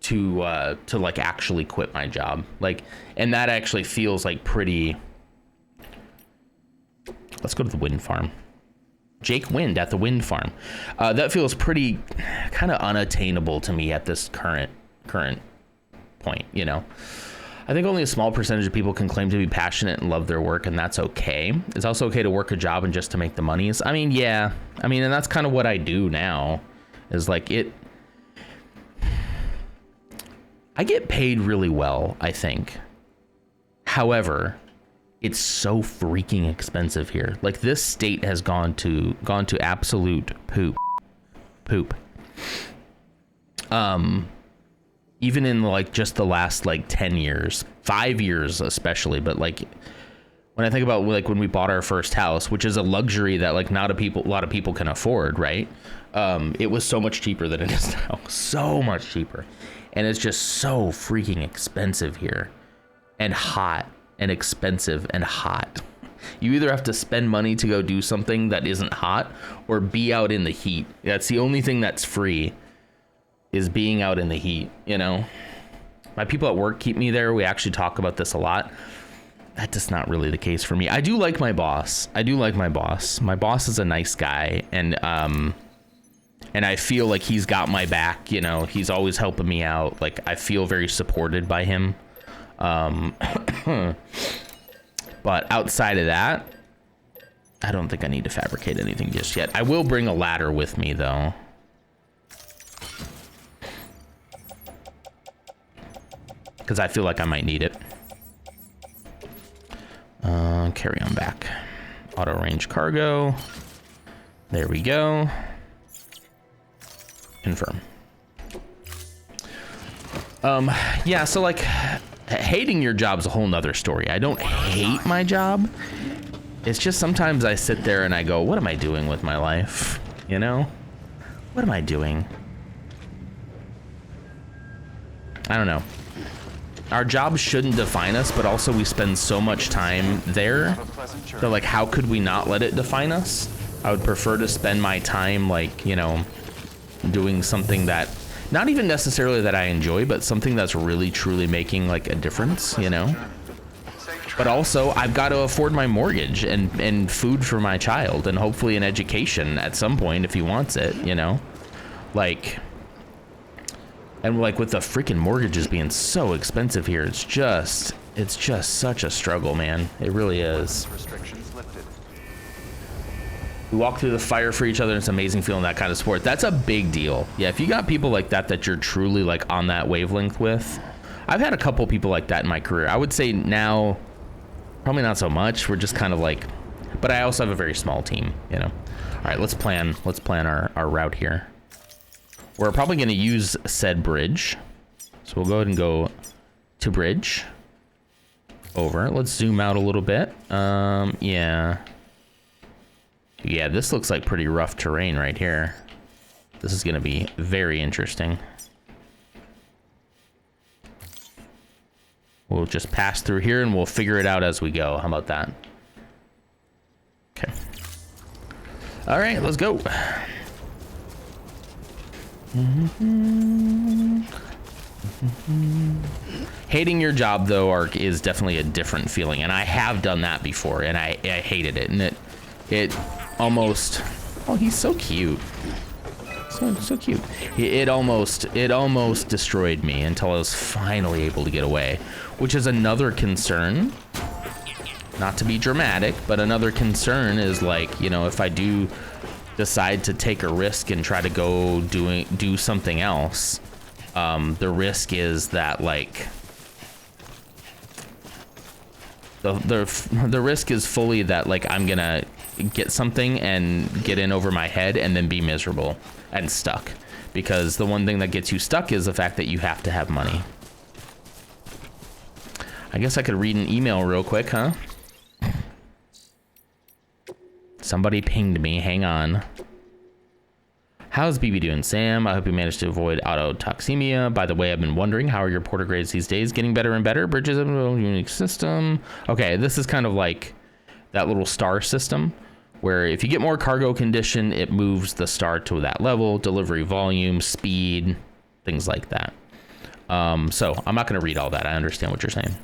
to like actually quit my job. Like, and that actually feels like pretty, let's go to the wind farm. Jake Wind at the wind farm. That feels pretty kind of unattainable to me at this current point, you know. I think only a small percentage of people can claim to be passionate and love their work, and that's okay. It's also okay to work a job and just to make the monies. I mean, yeah. I mean, and that's kind of what I do now, is like I get paid really well, I think. However, it's so freaking expensive here. Like, this state has gone to absolute poop. Even in like just the last like 10 years, 5 years especially, but like when I think about like when we bought our first house, which is a luxury that like not a lot of people can afford, right? It was so much cheaper than it is now. So much cheaper. And it's just so freaking expensive here, and hot and expensive and hot. You either have to spend money to go do something that isn't hot or be out in the heat. That's the only thing that's free, is being out in the heat, you know? My people at work keep me there. We actually talk about this a lot. That's just not really the case for me. I do like my boss. My boss is a nice guy, and I feel like he's got my back, you know? He's always helping me out. Like, I feel very supported by him. But outside of that, I don't think I need to fabricate anything just yet. I will bring a ladder with me, though. Because I feel like I might need it. Carry on back. Auto range cargo. There we go. Confirm. Yeah, so like, hating your job's a whole nother story. I don't hate my job. It's just sometimes I sit there and I go, what am I doing with my life? You know? What am I doing? I don't know. Our jobs shouldn't define us, but also we spend so much time there that, like, how could we not let it define us? I would prefer to spend my time, like, you know, doing something that, not even necessarily that I enjoy, but something that's really truly making like a difference, you know? But also I've got to afford my mortgage and food for my child, and hopefully an education at some point if he wants it, you know? Like, and like with the freaking mortgages being so expensive here, it's it's just such a struggle, man. It really is. Restrictions lifted. We walk through the fire for each other. It's an amazing feeling, that kind of sport. That's a big deal. Yeah, if you got people like that you're truly like on that wavelength with. I've had a couple people like that in my career. I would say now, probably not so much. We're just kind of like, but I also have a very small team, you know. All right, let's plan our route here. We're probably going to use said bridge. So we'll go ahead and go to bridge. Over. Let's zoom out a little bit. Yeah. Yeah, this looks like pretty rough terrain right here. This is going to be very interesting. We'll just pass through here and we'll figure it out as we go. How about that? Okay. All right, let's go. Hating your job though, Ark, is definitely a different feeling, and I have done that before, and I hated it, and it almost, oh, he's so cute. So cute. It almost destroyed me until I was finally able to get away, which is another concern. Not to be dramatic, but another concern is, like, you know, if I do decide to take a risk and try to go do something else, the risk is that, like, the risk is fully that, like, I'm gonna get something and get in over my head and then be miserable and stuck, because the one thing that gets you stuck is the fact that you have to have money. I guess I could read an email real quick, huh? Somebody pinged me. Hang on. How's BB doing, Sam? I hope you managed to avoid autotoxemia. By the way, I've been wondering, how are your porter grades these days? Getting better and better? Bridges have a unique system. Okay, this is kind of like that little star system, where if you get more cargo condition, it moves the star to that level, delivery volume, speed, things like that. So I'm not going to read all that. I understand what you're saying.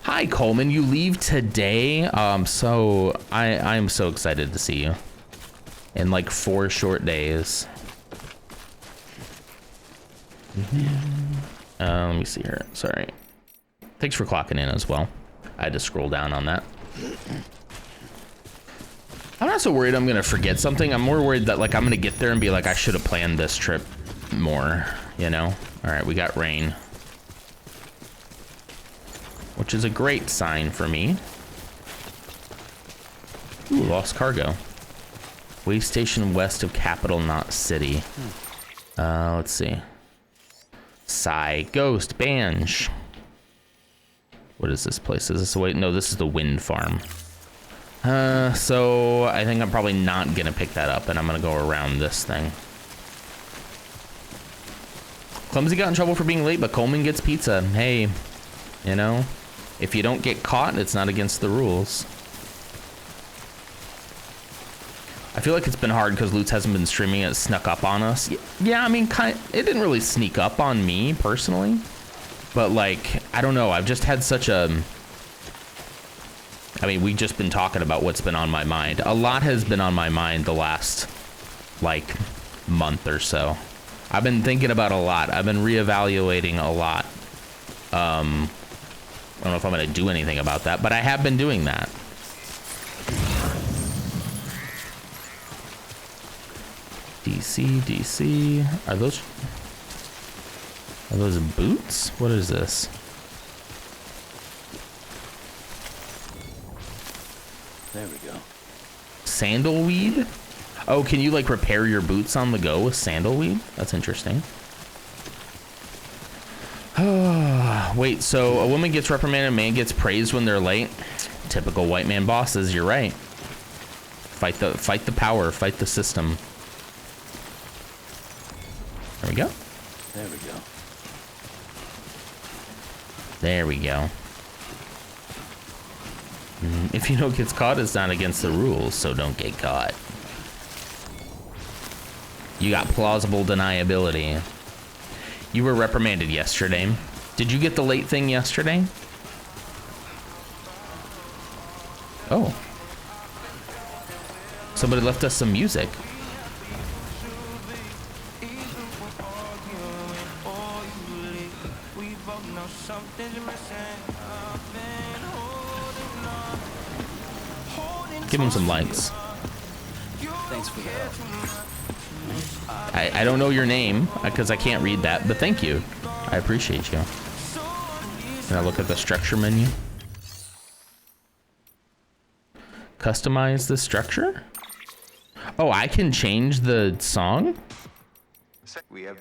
Hi, Coleman. You leave today? So I'm so excited to see you in like 4 short days. Let me see here. Sorry. Thanks for clocking in as well. I had to scroll down on that. I'm not so worried I'm gonna forget something. I'm more worried that, like, I'm gonna get there and be like, I should have planned this trip more, you know? All right, we got rain, which is a great sign for me. Ooh, lost cargo. Way station west of Capital Knot City. Let's see. Psy, Ghost, Banj. What is this place? Is this the way? No, this is the wind farm. So I think I'm probably not gonna pick that up, and I'm gonna go around this thing. Clumsy got in trouble for being late, but Coleman gets pizza. Hey, you know, if you don't get caught, it's not against the rules. I feel like it's been hard because Lutz hasn't been streaming. It snuck up on us. Yeah, I mean, it didn't really sneak up on me personally, but, like, I don't know. I've just had such a... I mean, we've just been talking about what's been on my mind. A lot has been on my mind the last, like, month or so. I've been thinking about a lot. I've been reevaluating a lot. I don't know if I'm going to do anything about that, but I have been doing that. DC. Are those boots? What is this? There we go. Sandalweed? Oh, can you, like, repair your boots on the go with sandalweed? That's interesting. Wait, so a woman gets reprimanded, a man gets praised when they're late? Typical white man bosses, you're right. Fight the power, fight the system. There we go. There we go. There we go. If you don't get caught, it's not against the rules, so don't get caught. You got plausible deniability. You were reprimanded yesterday. Did you get the late thing yesterday? Oh. Somebody left us some music. Give him some likes. Thanks for the help. I don't know your name because I can't read that, but thank you. I appreciate you. Can I look at the structure menu? Customize the structure? Oh, I can change the song? We have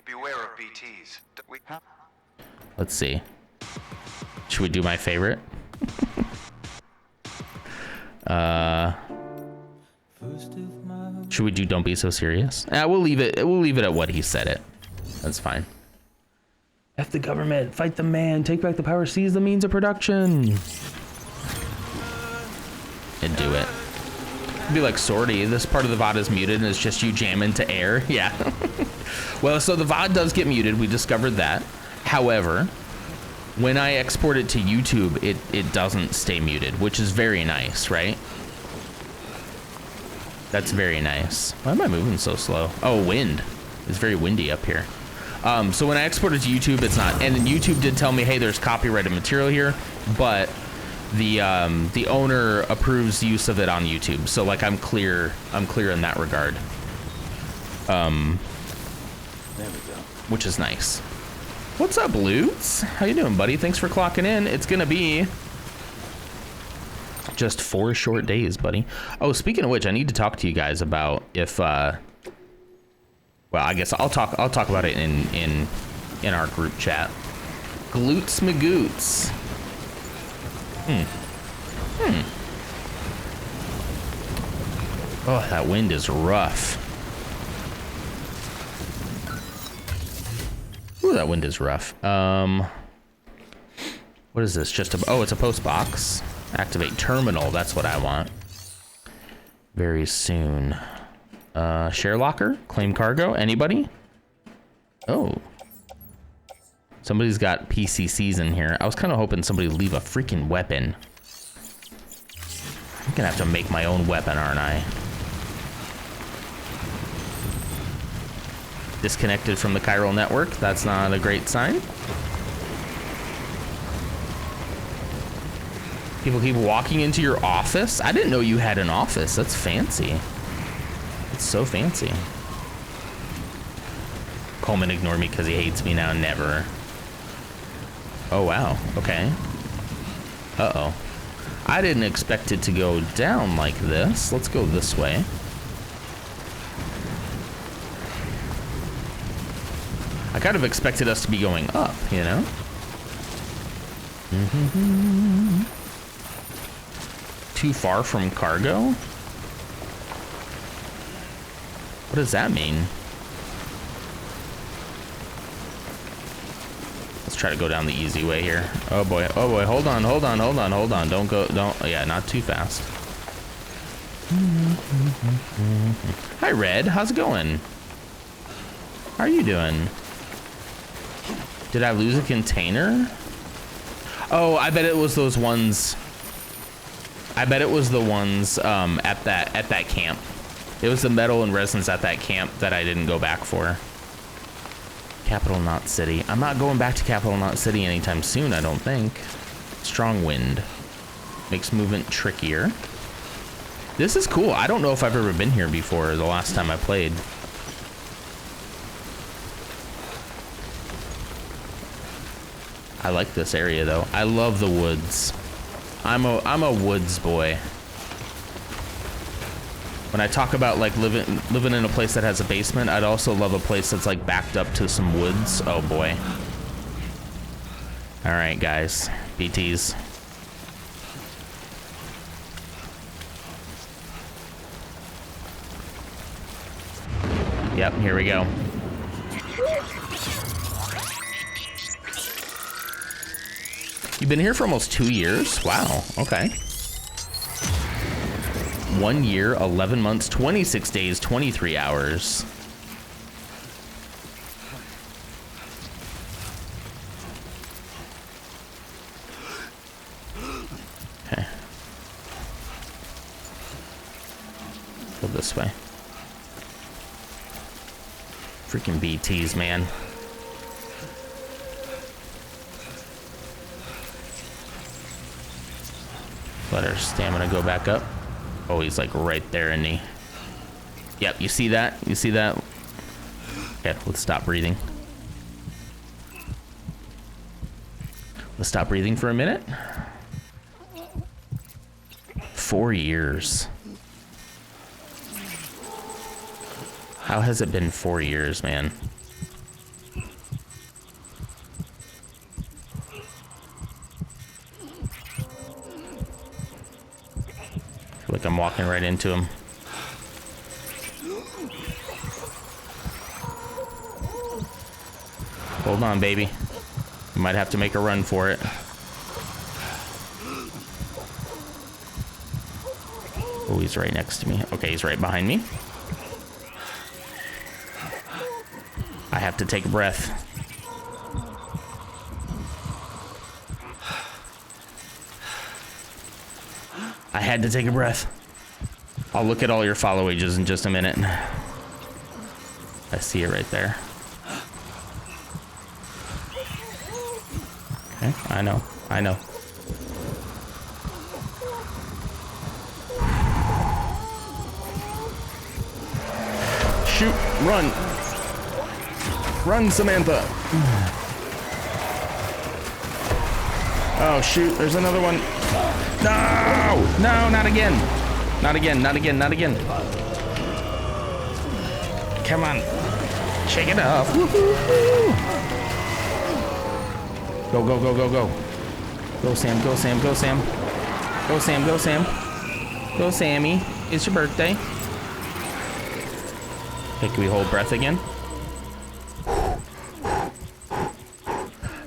beware of BTs. Let's see. Should we do my favorite? Should we do Don't Be So Serious? We'll leave it at what he said it. That's fine. F the government, fight the man, take back the power, seize the means of production. And do it. It'd be like Sortie, this part of the VOD is muted and it's just you jamming to air. Yeah. Well, so the VOD does get muted, we discovered that. However, when I export it to YouTube, it doesn't stay muted, which is very nice, right? That's very nice. Why am I moving so slow? Oh, wind. It's very windy up here. So when I export it to YouTube, it's not. And then YouTube did tell me, hey, there's copyrighted material here, but the owner approves use of it on YouTube. So like I'm clear in that regard. There we go. Which is nice. What's up, Lutz? How you doing, buddy? Thanks for clocking in. It's gonna be just 4 short days, buddy. Oh, speaking of which, I need to talk to you guys about if well, I guess I'll talk about it in our group chat. Glutes magoots. Oh, that wind is rough. Ooh, that wind is rough. What is this? Just a, oh, it's a post box. Activate terminal, that's what I want. Very soon. Share locker, claim cargo, anybody? Oh. Somebody's got PCCs in here. I was kind of hoping somebody would leave a freaking weapon. I'm gonna have to make my own weapon, aren't I? Disconnected from the chiral network. That's not a great sign. People keep walking into your office. I didn't know you had an office. That's fancy. It's so fancy. Coleman ignored me because he hates me now. Never. Oh, wow. Okay. Uh-oh. I didn't expect it to go down like this. Let's go this way. I kind of expected us to be going up, you know? Too far from cargo? What does that mean? Let's try to go down the easy way here. Oh boy, hold on. Don't go, yeah, not too fast. Hi Red, how's it going? How are you doing? Did I lose a container? Oh, I bet it was those ones. I bet it was the ones at that camp. It was the metal and resins at that camp that I didn't go back for. Capital Knot City. I'm not going back to Capital Knot City anytime soon, I don't think. Strong wind. Makes movement trickier. This is cool. I don't know if I've ever been here before the last time I played. I like this area though. I love the woods. I'm a woods boy. When I talk about like living in a place that has a basement, I'd also love a place that's like backed up to some woods. Oh boy. All right, guys, BTs. Yep, here we go. You've been here for almost 2 years? Wow, okay. 1 year, 11 months, 26 days, 23 hours. Okay. Go this way. Freaking BTs, man. Let our stamina go back up. Oh, he's like right there, isn't he? Yep, you see that? You see that? Okay, let's stop breathing. Let's stop breathing for a minute. 4 years. How has it been 4 years, man? I feel like I'm walking right into him. Hold on, baby. You might have to make a run for it. Oh, he's right next to me. Okay, he's right behind me. I have to take a breath. I had to take a breath. I'll look at all your follow ages in just a minute. I see it right there. Okay, I know. Shoot, run. Run, Samantha. Oh, shoot, there's another one. No, not again. Not again. Come on. Shake it off. Woo-hoo-hoo. Go. Go, Sam. Go, Sammy. It's your birthday. Okay, can we hold breath again?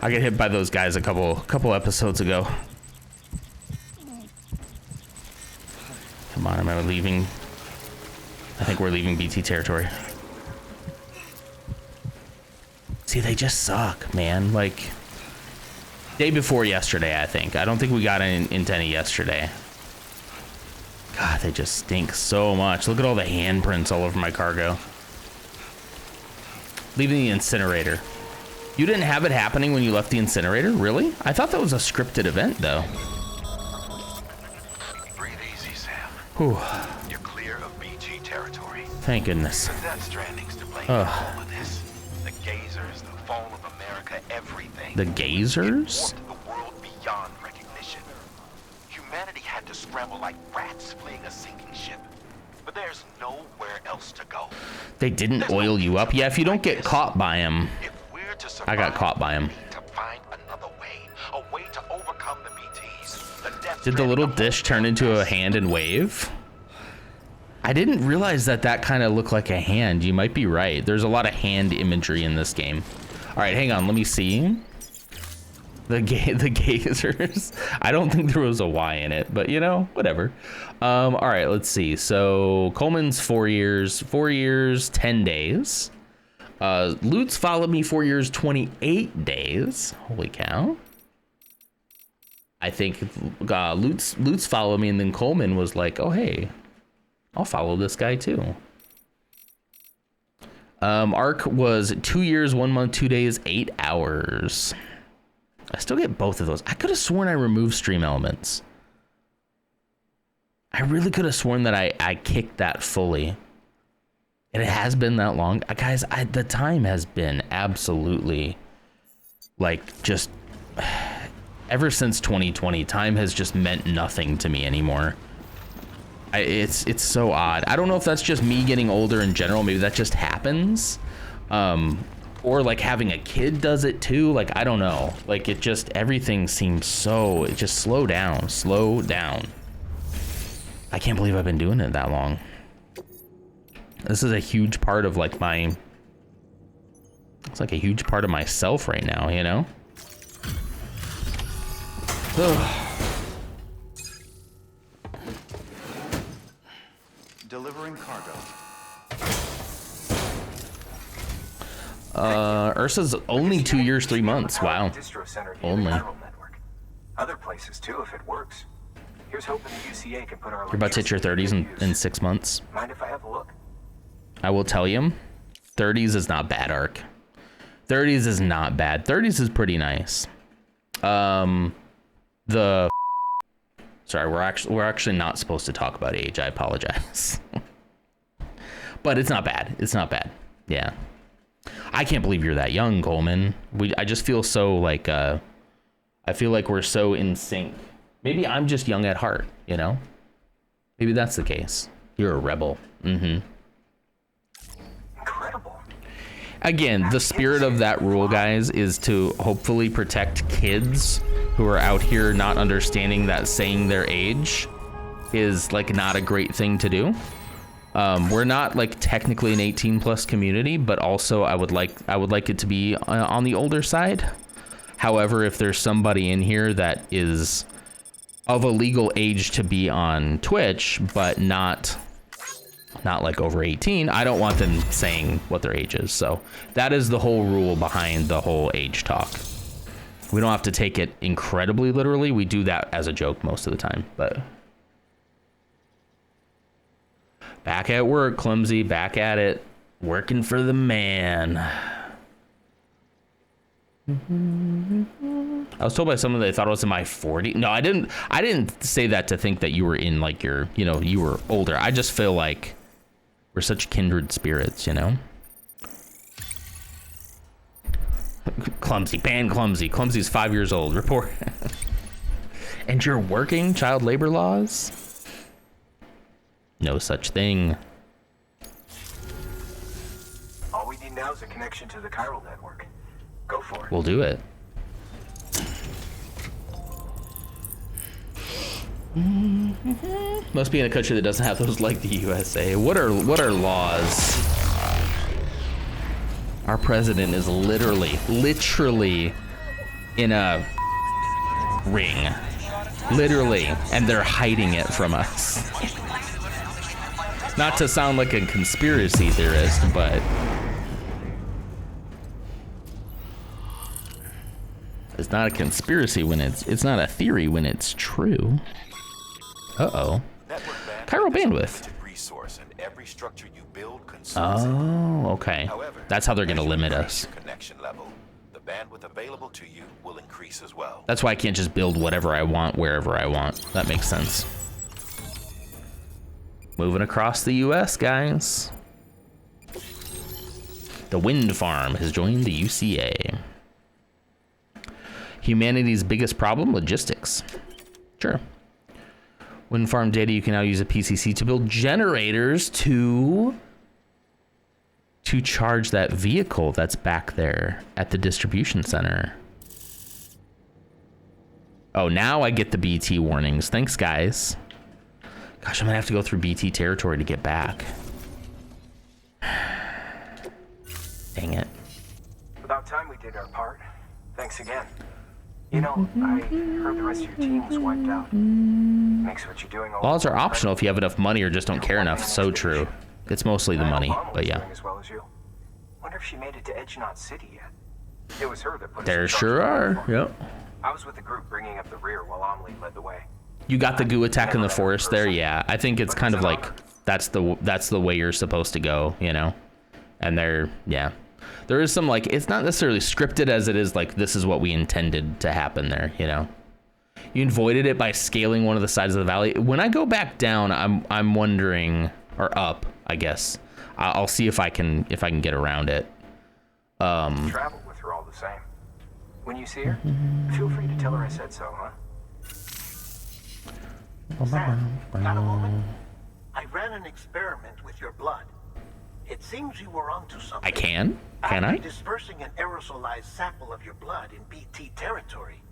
I got hit by those guys a couple episodes ago. Come on, am I leaving? I think we're leaving BT territory. See, they just suck, man. Like, day before yesterday, I think. I don't think we got into any yesterday. God, they just stink so much. Look at all the handprints all over my cargo. Leaving the incinerator. You didn't have it happening when you left the incinerator? Really? I thought that was a scripted event, though. Breathe easy, Sam. Whew. You're clear of BG territory. Thank goodness. That Stranding's to blame for all of this. The gazers, the fall of America, everything. The gazers? It warped the world beyond recognition. Humanity had to scramble like rats fleeing a sinking ship. But there's nowhere else to go. They didn't oil you up? Yeah, if you don't get caught by him. I got caught by him. Did the little dish turn into a hand and wave? I didn't realize that kind of looked like a hand. You might be right. There's a lot of hand imagery in this game. All right, hang on. Let me see. The gazers. I don't think there was a Y in it, but you know, whatever. All right, let's see. So Coleman's 4 years, 10 days. Lutz followed me 4 years, 28 days. Holy cow. I think Lutz followed me, and then Coleman was like, oh, hey, I'll follow this guy too. Arc was 2 years, 1 month, 2 days, 8 hours. I still get both of those. I could have sworn I removed stream elements. I really could have sworn that I kicked that fully. And it has been that long. Guys, the time has been absolutely, like, just... Ever since 2020, time has just meant nothing to me anymore. It's so odd. I don't know if that's just me getting older in general. Maybe that just happens. Or like having a kid does it too. Like, I don't know. Like, it just, everything seems so, it just slow down. I can't believe I've been doing it that long. This is a huge part of like my, it's like a huge part of myself right now, you know? Delivering cargo. Ursa's only 2 years, 3 months. Wow. Only. Other places too, if it works. Here's hoping the UCA can put our. You're about to hit your 30s in 6 months. Mind if I have a look? I will tell you, 30s is not bad, Arc. 30s is not bad. 30s is pretty nice. The Sorry, we're actually not supposed to talk about age. I apologize. But it's not bad. It's not bad. Yeah. I can't believe you're that young, Coleman. I just feel so like I feel like we're so in sync. Maybe I'm just young at heart, you know? Maybe that's the case. You're a rebel. Mm-hmm. Incredible. Again, the spirit of that rule, guys, is to hopefully protect kids who are out here not understanding that saying their age is like not a great thing to do. We're not like technically an 18+ community, but also I would like it to be on the older side. However, if there's somebody in here that is of a legal age to be on Twitch, but not like over 18, I don't want them saying what their age is. So that is the whole rule behind the whole age talk. We don't have to take it incredibly literally. We do that as a joke most of the time, but back at work, Clumsy, back at it, working for the man. I was told by someone they thought I was in my 40s. No, I didn't say that to think that you were in like your, you know, you were older. I just feel like we're such kindred spirits, you know? Clumsy, ban Clumsy. Clumsy's 5 years old. Report. And you're working child labor laws? No such thing. All we need now is a connection to the chiral network. Go for it. We'll do it. Must be in a country that doesn't have those like the USA. What are laws? Our president is literally in a ring. Literally. And they're hiding it from us. Not to sound like a conspiracy theorist, but it's not a conspiracy when it's not a theory when it's true. Uh-oh. Chiral bandwidth. Resource and every structure you build consumes Oh, okay. However, that's how they're going to as you limit increase us. your connection level, the bandwidth available to you will increase as well. That's why I can't just build whatever I want wherever I want. That makes sense. Moving across the US, guys. The wind farm has joined the UCA. Humanity's biggest problem, logistics. Sure. Wind farm data, you can now use a PCC to build generators to charge that vehicle that's back there at the distribution center. Oh, now I get the BT warnings. Thanks, guys. Gosh, I'm gonna have to go through BT territory to get back. Dang it. About time we did our part. Thanks again. You know, I heard the rest of your team was wiped out. Makes what you're doing all Laws are optional if you have enough money or just don't care enough. So true. It's mostly the money, but yeah. As well as you. Wonder if she made it to Edgenot City yet. It was her that put us There in charge sure of the are. uniform. Yep. I was with the group bringing up the rear while Amelie led the way. You got the goo attack in the forest there. Yeah, I think it's kind of like that's the way you're supposed to go, you know. And there is some like it's not necessarily scripted as it is like this is what we intended to happen there, you know. You avoided it by scaling one of the sides of the valley. When I go back down, I'm wondering, or up, I guess. I'll see if I can get around it. Travel with her all the same. When you see her, feel free to tell her I said so, huh? Sam, got a moment? I ran an experiment with your blood. It seems you were onto something. I can? Can I? After dispersing an aerosolized sample of your blood in BT territory,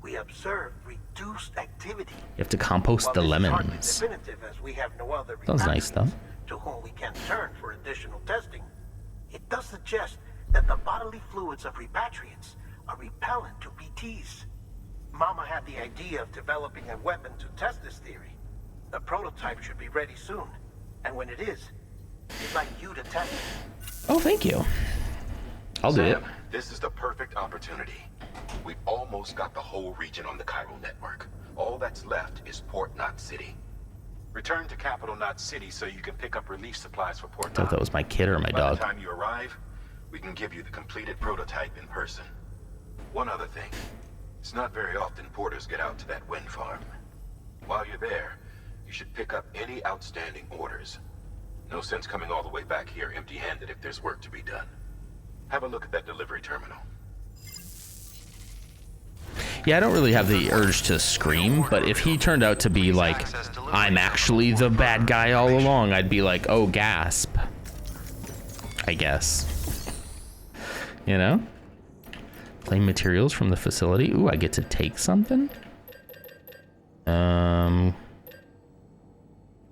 we observed reduced activity. You have to compost While the this is hardly lemons. definitive, as we have no other Sounds nice, though. repatriates to whom we can turn for additional testing, it does suggest that the bodily fluids of repatriates are repellent to BTs. Mama had the idea of developing a weapon to test this theory. The prototype should be ready soon, and when it is, we'd like you to test it. Oh, thank you. I'll do it. Sam, this is the perfect opportunity. We've almost got the whole region on the chiral network. All that's left is Port Knot City. Return to Capital Knot City so you can pick up relief supplies for Port I thought Knot. that was my kid or my By dog. the time you arrive, we can give you the completed prototype in person. One other thing. It's not very often porters get out to that wind farm. While you're there, you should pick up any outstanding orders. No sense coming all the way back here empty-handed if there's work to be done. Have a look at that delivery terminal. Yeah, I don't really have the urge to scream, but if he turned out to be like, I'm actually the bad guy all along, I'd be like, oh, gasp. I guess. You know? Claim materials from the facility. Ooh, I get to take something?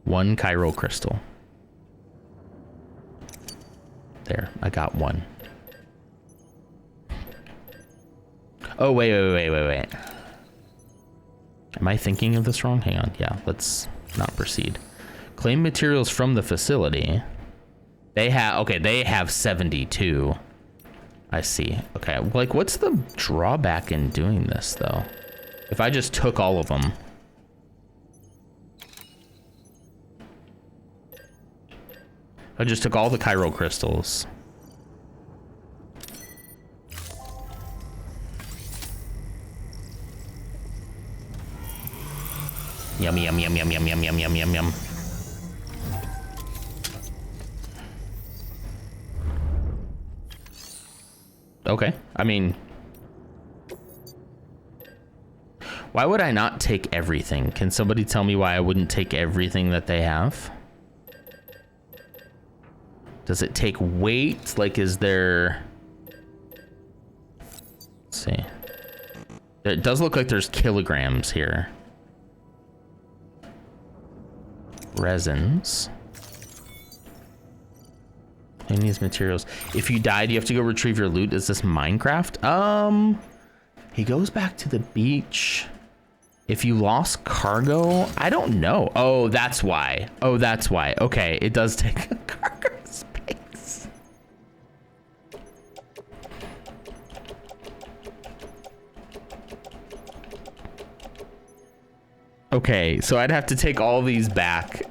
One chiral crystal. There, I got one. Oh, wait. Am I thinking of this wrong? Hang on. Yeah, let's not proceed. Claim materials from the facility. They have 72. I see. Okay, like, what's the drawback in doing this, though? If I just took all of them. I just took all the chiral crystals. Yum, yum, yum, yum, yum, yum, yum, yum, yum, yum. Okay, I mean, why would I not take everything? Can somebody tell me why I wouldn't take everything that they have? Does it take weight? Like, is there... Let's see. It does look like there's kilograms here. Resins. In these materials. If you died, you have to go retrieve your loot. Is this Minecraft? He goes back to the beach. If you lost cargo, I don't know. Oh, that's why. Oh, that's why. Okay, it does take cargo space. Okay, so I'd have to take all these back.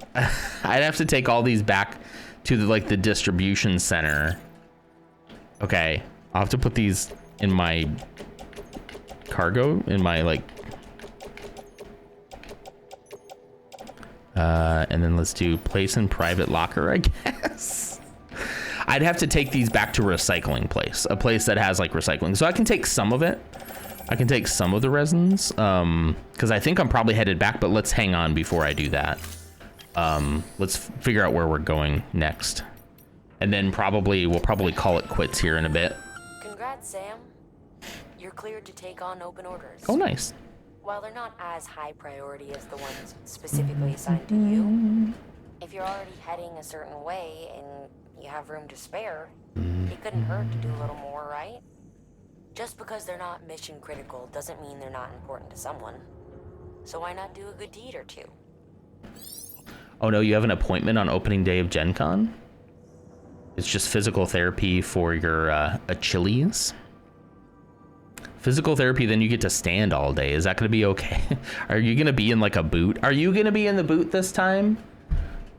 I'd have to take all these back to the distribution center. Okay, I'll have to put these in my cargo, in my and then let's do place in private locker, I guess. I'd have to take these back to a recycling place, a place that has like recycling. So I can take some of it. I can take some of the resins, because I think I'm probably headed back, but let's hang on before I do that. Let's figure out where we're going next. And then we'll probably call it quits here in a bit. Congrats, Sam. You're cleared to take on open orders. Oh, nice. While they're not as high priority as the ones specifically assigned to you, if you're already heading a certain way and you have room to spare, it couldn't hurt to do a little more, right? Just because they're not mission critical doesn't mean they're not important to someone. So why not do a good deed or two? Oh no, you have an appointment on opening day of Gen Con? It's just physical therapy for your Achilles. Physical therapy, then you get to stand all day. Is that gonna be okay? Are you gonna be in like a boot? Are you gonna be in the boot this time?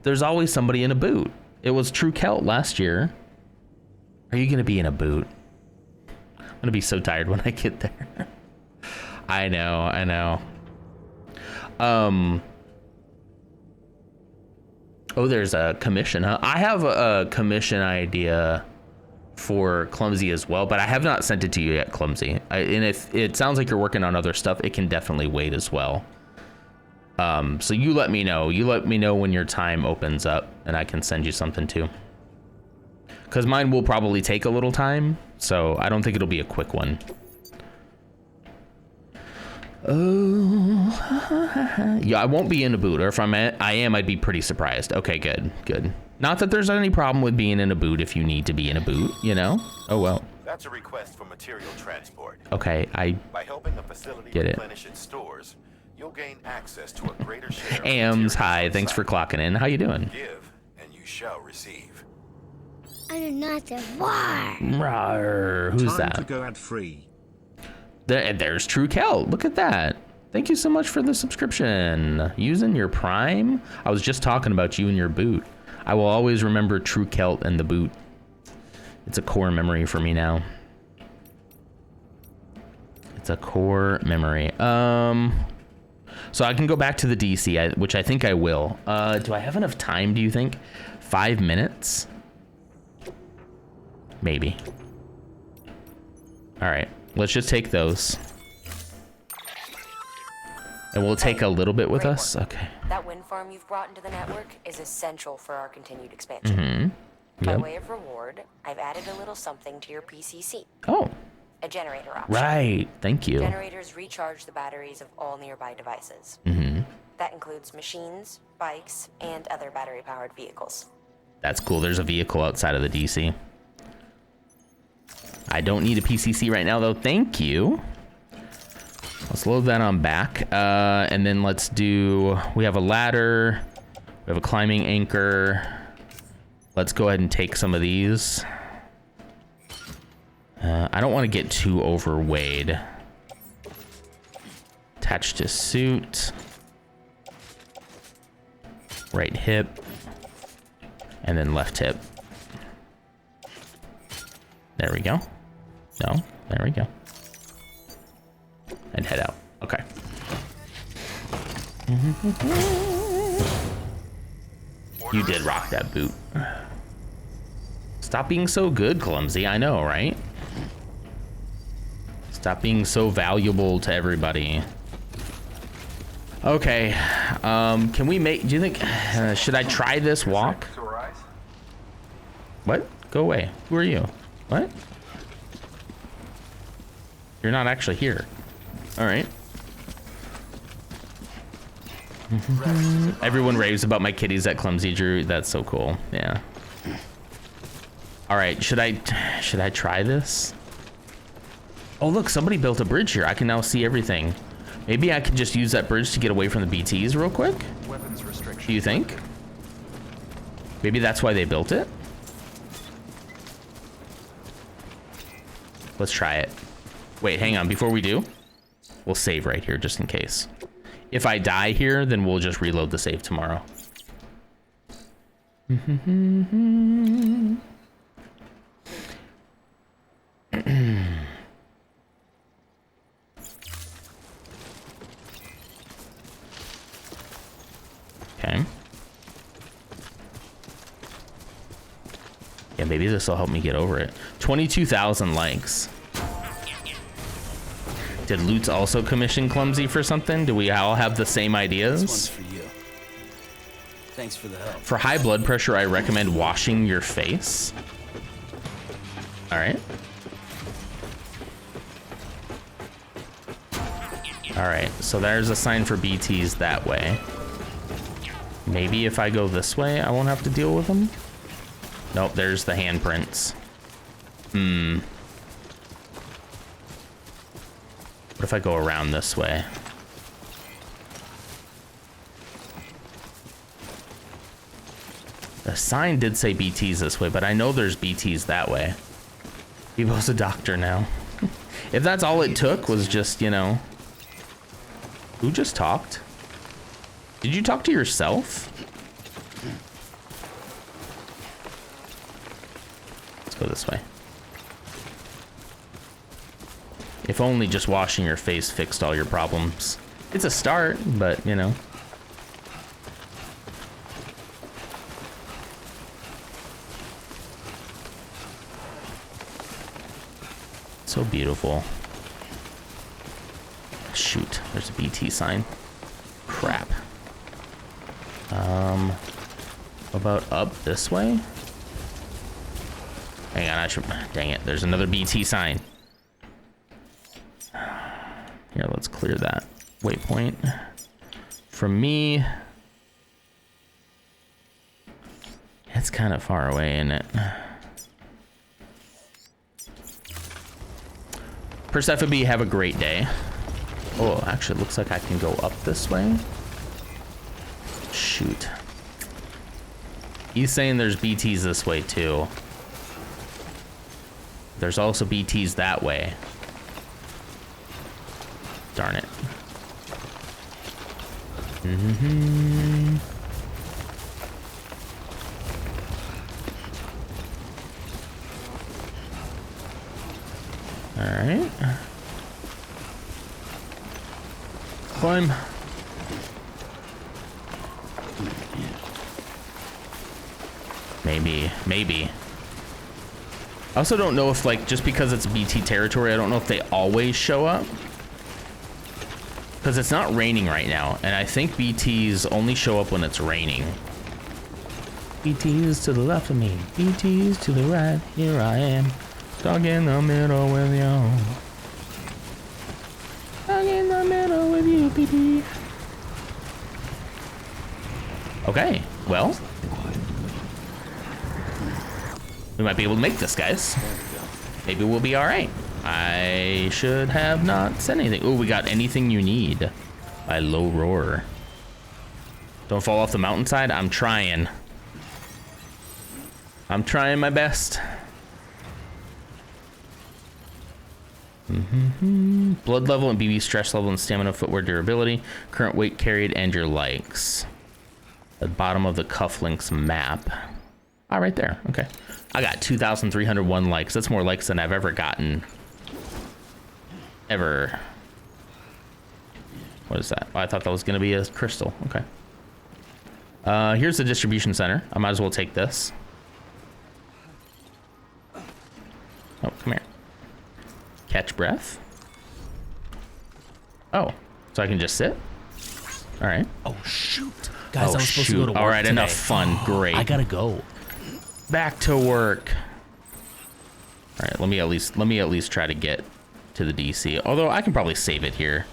There's always somebody in a boot. It was True Celt last year. Are you gonna be in a boot? I'm gonna be so tired when I get there. I know. Oh, there's a commission, huh? I have a commission idea for Clumsy as well, but I have not sent it to you yet, Clumsy. And if it sounds like you're working on other stuff, it can definitely wait as well. So you let me know. You let me know when your time opens up, and I can send you something too. Because mine will probably take a little time, so I don't think it'll be a quick one. Oh, yeah, I won't be in a boot, or if I am, I'd be pretty surprised. Okay, good. Not that there's any problem with being in a boot if you need to be in a boot, you know? Oh, well. That's a request for material transport. Okay, By helping a facility get it. replenish its stores, you'll gain access to a greater share Ams, hi, thanks for clocking in. How you doing? Give, and you shall receive. Another war. Rawr, who's that? Time to go ad-free. There's True Celt. Look at that. Thank you so much for the subscription. Using your Prime? I was just talking about you and your boot. I will always remember True Celt and the boot. It's a core memory for me now. It's a core memory. So I can go back to the DC, which I think I will. Do I have enough time, do you think? 5 minutes? Maybe. All right, let's just take those. And we'll take a little bit with us. Okay. That wind farm you've brought into the network is essential for our continued expansion. Mm-hmm. By Yep. way of reward, I've added a little something to your PCC. Oh. A generator option. Right. Thank you. Generators recharge the batteries of all nearby devices. Mm-hmm. That includes machines, bikes, and other battery-powered vehicles. That's cool. There's a vehicle outside of the DC. I don't need a PCC right now, though. Thank you. Let's load that on back. And then let's do... We have a ladder. We have a climbing anchor. Let's go ahead and take some of these. I don't want to get too overweight. Attached to suit. Right hip. And then left hip. There we go. No, there we go. And head out. Okay. You did rock that boot. Stop being so good, Clumsy. I know, right? Stop being so valuable to everybody. Okay. Can we make... Do you think... should I try this walk? What? Go away. Who are you? What? You're not actually here. All right. Everyone raves about my kitties at Clumsy Drew. That's so cool. Yeah. All right. Should I try this? Oh, look, somebody built a bridge here. I can now see everything. Maybe I can just use that bridge to get away from the BTs real quick. Do you think? Maybe that's why they built it. Let's try it. Wait, hang on. Before we do, we'll save right here just in case. If I die here, then we'll just reload the save tomorrow. Okay. Yeah, maybe this will help me get over it. 22,000 likes. Did Lutz also commission Clumsy for something? Do we all have the same ideas? This one's for you. Thanks for the help. For high blood pressure, I recommend washing your face. All right. All right, so there's a sign for BTs that way. Maybe if I go this way, I won't have to deal with them. Nope, there's the handprints. What if I go around this way? The sign did say BTs this way, but I know there's BTs that way. Evo's a doctor now. If that's all it took was just, you know... Who just talked? Did you talk to yourself? Let's go this way. If only just washing your face fixed all your problems. It's a start, but, you know. So beautiful. Shoot, there's a BT sign. Crap. What about up this way? Hang on, I should... Dang it, there's another BT sign. Here, let's clear that waypoint. From me... It's kind of far away, isn't it? Persephone, have a great day. Oh, actually, it looks like I can go up this way. Shoot. He's saying there's BTs this way, too. There's also BTs that way. Darn it. All right. Climb. Maybe. I also don't know if, like, just because it's BT territory, I don't know if they always show up. Because it's not raining right now, and I think BTs only show up when it's raining. BTs to the left of me, BTs to the right, here I am. Stuck in the middle with you. Stuck in the middle with you, BT. Okay, well. We might be able to make this, guys. Maybe we'll be all right. I should have not said anything. Oh, we got anything you need by Low Roar. Don't fall off the mountainside. I'm trying. I'm trying my best. Blood level and BB stress level and stamina, footwear durability, current weight carried, and your likes. At the bottom of the cufflinks map. Ah, right there. Okay. I got 2,301 likes. That's more likes than I've ever gotten. Ever. What is that? Oh, I thought that was going to be a crystal. Okay. Here's the distribution center. I might as well take this. Oh, come here. Catch breath. Oh, so I can just sit? All right. Oh, shoot. Guys, I was supposed to go to work All right, today. enough fun. Great. I gotta go. Back to work. All right, let me at least try to get to the DC. Although I can probably save it here.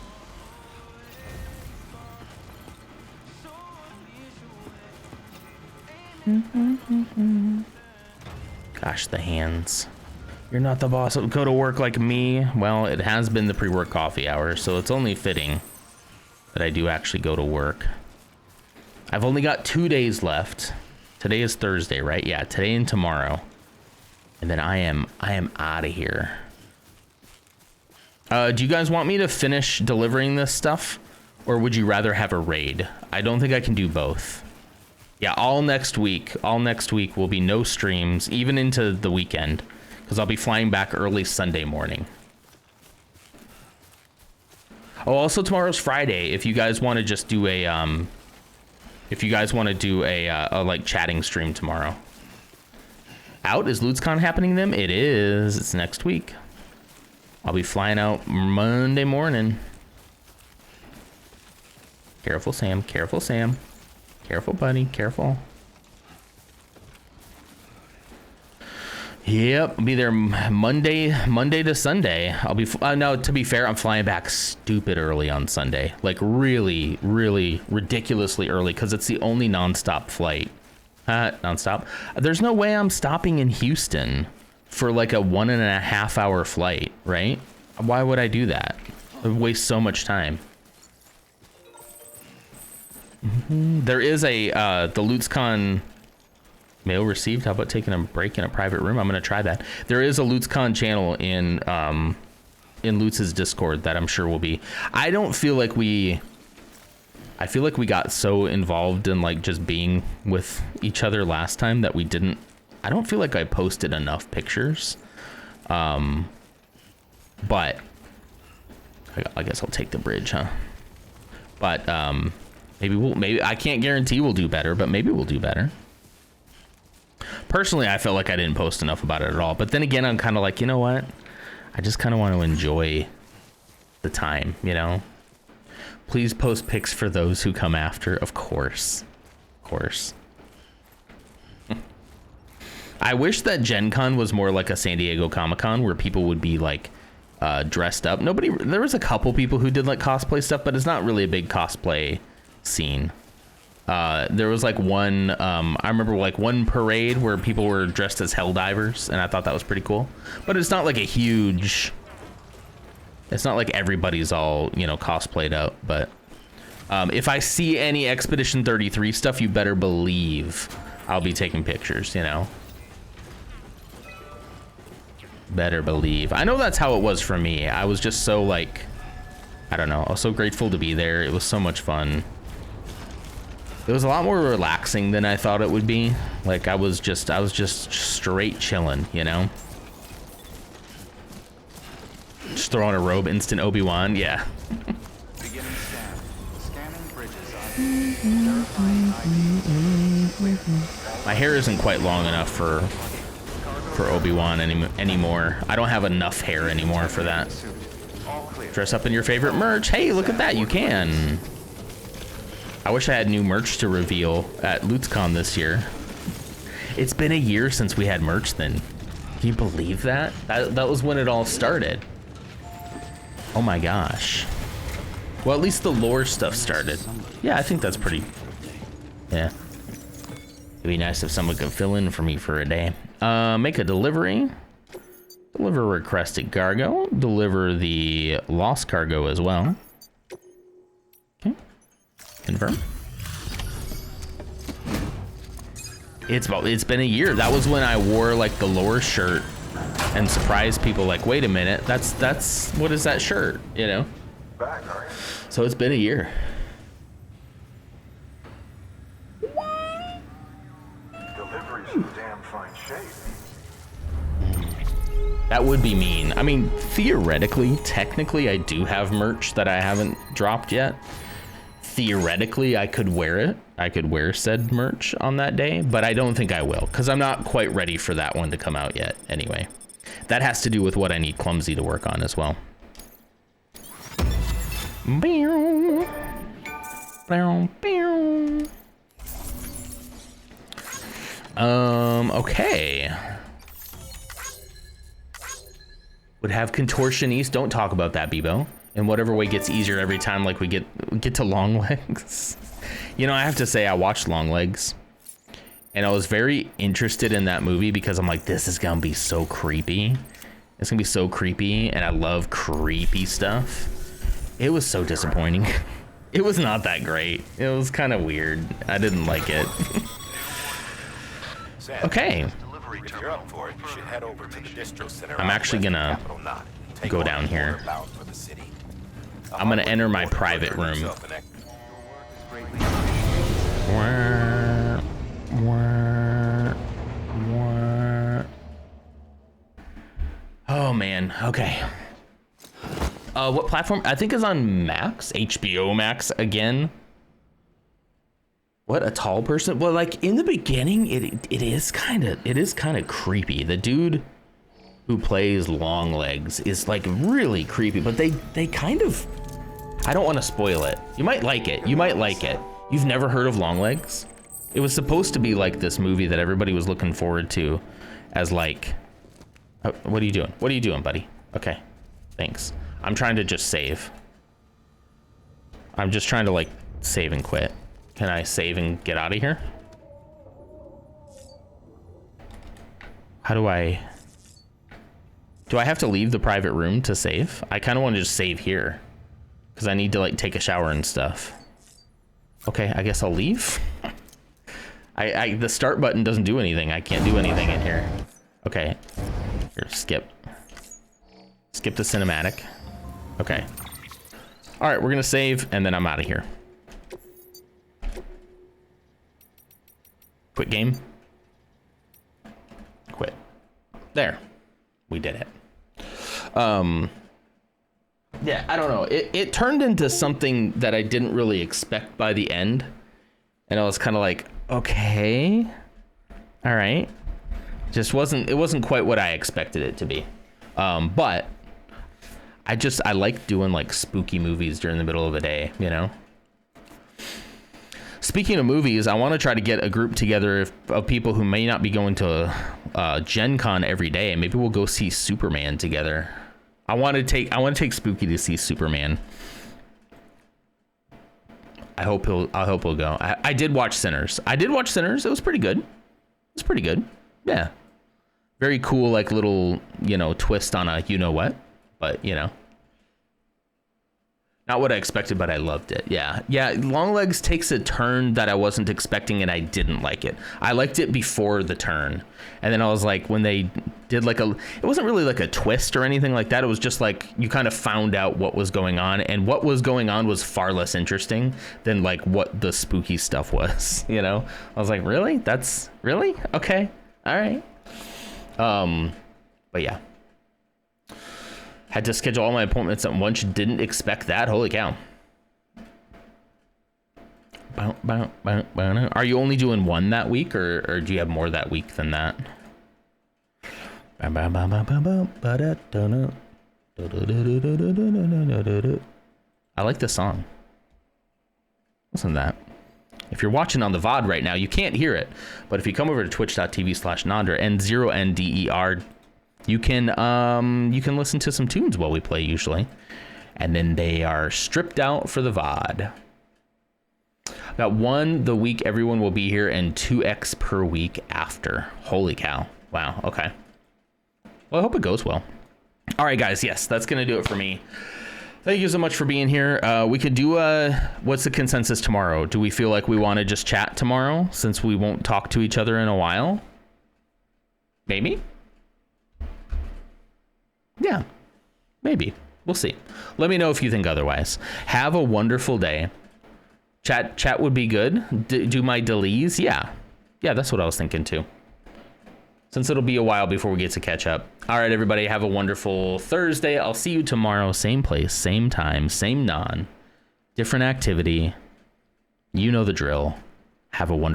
Gosh, the hands. You're not the boss. Go to work like me. Well, it has been the pre-work coffee hour, so it's only fitting that I do actually go to work. I've only got 2 days left. Today is Thursday, right? Yeah, today and tomorrow. And then I am out of here. Do you guys want me to finish delivering this stuff? Or would you rather have a raid? I don't think I can do both. Yeah, all next week will be no streams, even into the weekend. Because I'll be flying back early Sunday morning. Oh, also tomorrow's Friday. If you guys want to just do a like chatting stream tomorrow. Out, is LootsCon happening then? It is. It's next week. I'll be flying out Monday morning. Careful, Sam. Careful, Sam. Careful, buddy. Careful. Yep, I'll be there Monday to Sunday. I'll be no, to be fair, I'm flying back stupid early on Sunday, like really ridiculously early, because it's the only nonstop flight. Nonstop. There's no way I'm stopping in Houston for like a 1.5 hour flight, right? Why would I do that? I would waste so much time. There is a the LootsCon mail received. How about taking a break in a private room? I'm gonna try that. There is a LootsCon channel in Loots' Discord that I'm sure will be. I feel like we got so involved in like just being with each other last time that we didn't. I don't feel like I posted enough pictures. But I guess I'll take the bridge, huh? But maybe I can't guarantee we'll do better, but maybe we'll do better. Personally, I felt like I didn't post enough about it at all. But then again, I'm kind of like, you know what? I just kind of want to enjoy the time, you know? Please post pics for those who come after. Of course. Of course. I wish that Gen Con was more like a San Diego Comic-Con where people would be like dressed up. There was a couple people who did like cosplay stuff, but it's not really a big cosplay scene. There was like one, I remember like one parade where people were dressed as Helldivers, and I thought that was pretty cool. But it's not like a huge, it's not like everybody's all, you know, cosplayed up. But if I see any Expedition 33 stuff, you better believe I'll be taking pictures, you know. Better believe. I know that's how it was for me. I was just so like, I don't know, I was so grateful to be there. It was so much fun. It was a lot more relaxing than I thought it would be. Like I was just straight chilling, you know? Just throw on a robe, instant Obi-Wan, yeah. Beginning scan. Scanning bridges on verifying ID. Clear. My hair isn't quite long enough for Obi-Wan anymore. I don't have enough hair anymore for that. Dress up in your favorite merch. Hey, look at that, you can. I wish I had new merch to reveal at LootsCon this year. It's been a year since we had merch then. Can you believe that? That was when it all started. Oh my gosh. Well, at least the lore stuff started. Yeah, I think that's pretty... Yeah. It'd be nice if someone could fill in for me for a day. Make a delivery. Deliver requested cargo. Deliver the lost cargo as well. Okay. Confirm. It's been a year. That was when I wore like the lore shirt and surprised people like, wait a minute, that's what is that shirt, you know? So it's been a year. Delivery's in damn fine shape. That would be mean. I mean, theoretically, technically, I do have merch that I haven't dropped yet. Theoretically, I could wear it. I could wear said merch on that day, but I don't think I will, because I'm not quite ready for that one to come out yet anyway. That has to do with what I need Clumsy to work on as well. Okay. Would have contortionist. Don't talk about that, Bebo. In whatever way gets easier every time, like we get to Long Legs. You know, I have to say I watched Long Legs, and I was very interested in that movie because I'm like, this is gonna be so creepy. It's gonna be so creepy, and I love creepy stuff. It was so disappointing. It was not that great. It was kind of weird. I didn't like it. Okay. If you're up for it, you should head over to the distro center. I'm actually gonna go down here. I'm gonna enter my private room. Oh man, okay. What platform? I think it's on Max, HBO Max again. What, a tall person? Well, like in the beginning, it is kind of creepy. The dude who plays Long Legs is like really creepy, but they kind of, I don't want to spoil it. You might like it. You might like it. You've never heard of Long Legs? It was supposed to be like this movie that everybody was looking forward to as like, what are you doing? What are you doing, buddy? Okay, thanks. I'm trying to just save. I'm just trying to like save and quit. Can I save and get out of here? How do I have to leave the private room to save? I kind of want to just save here because I need to like take a shower and stuff. Okay, I guess I'll leave. The start button doesn't do anything. I can't do anything in here. Okay, here, skip the cinematic. Okay. All right, we're gonna save and then I'm out of here. Quit game. Quit. There. We did it. Yeah, I don't know. It turned into something that I didn't really expect by the end. And I was kind of like, okay. All right. It wasn't quite what I expected it to be. But I like doing like spooky movies during the middle of the day, you know? Speaking of movies, I want to try to get a group together of people who may not be going to Gen Con every day. Maybe we'll go see Superman together. I want to take Spooky to see Superman. I hope he'll go. I did watch Sinners. It was pretty good. Yeah. Very cool, like little, twist on a you-know-what, but not what I expected, but I loved it. Yeah. Long Legs takes a turn that I wasn't expecting, and I didn't like it. I liked it before the turn, and then I was like, when they did it wasn't really like a twist or anything like that. It was just like you kind of found out what was going on, and what was going on was far less interesting than like what the spooky stuff was. I was like, really? That's really okay. All right. But yeah. Had to schedule all my appointments at once. Didn't expect that. Holy cow. Are you only doing one that week, or do you have more that week than that? I like the song. Listen to that. If you're watching on the VOD right now, you can't hear it, but if you come over to twitch.tv/Nonder, N0NDER, you can listen to some tunes while we play usually, and then they are stripped out for the VOD. Got 1 the week everyone will be here, and 2x per week after. Holy cow. Wow. Okay. Well, I hope it goes well. All right, guys. Yes, that's going to do it for me. Thank you so much for being here. We could do what's the consensus tomorrow? Do we feel like we want to just chat tomorrow since we won't talk to each other in a while? Maybe? Yeah, maybe. We'll see. Let me know if you think otherwise. Have a wonderful day. Chat would be good. Do my delees? Yeah, that's what I was thinking too. Since it'll be a while before we get to catch up. All right, everybody, have a wonderful Thursday. I'll see you tomorrow. Same place, same time, same different activity. You know the drill. Have a wonderful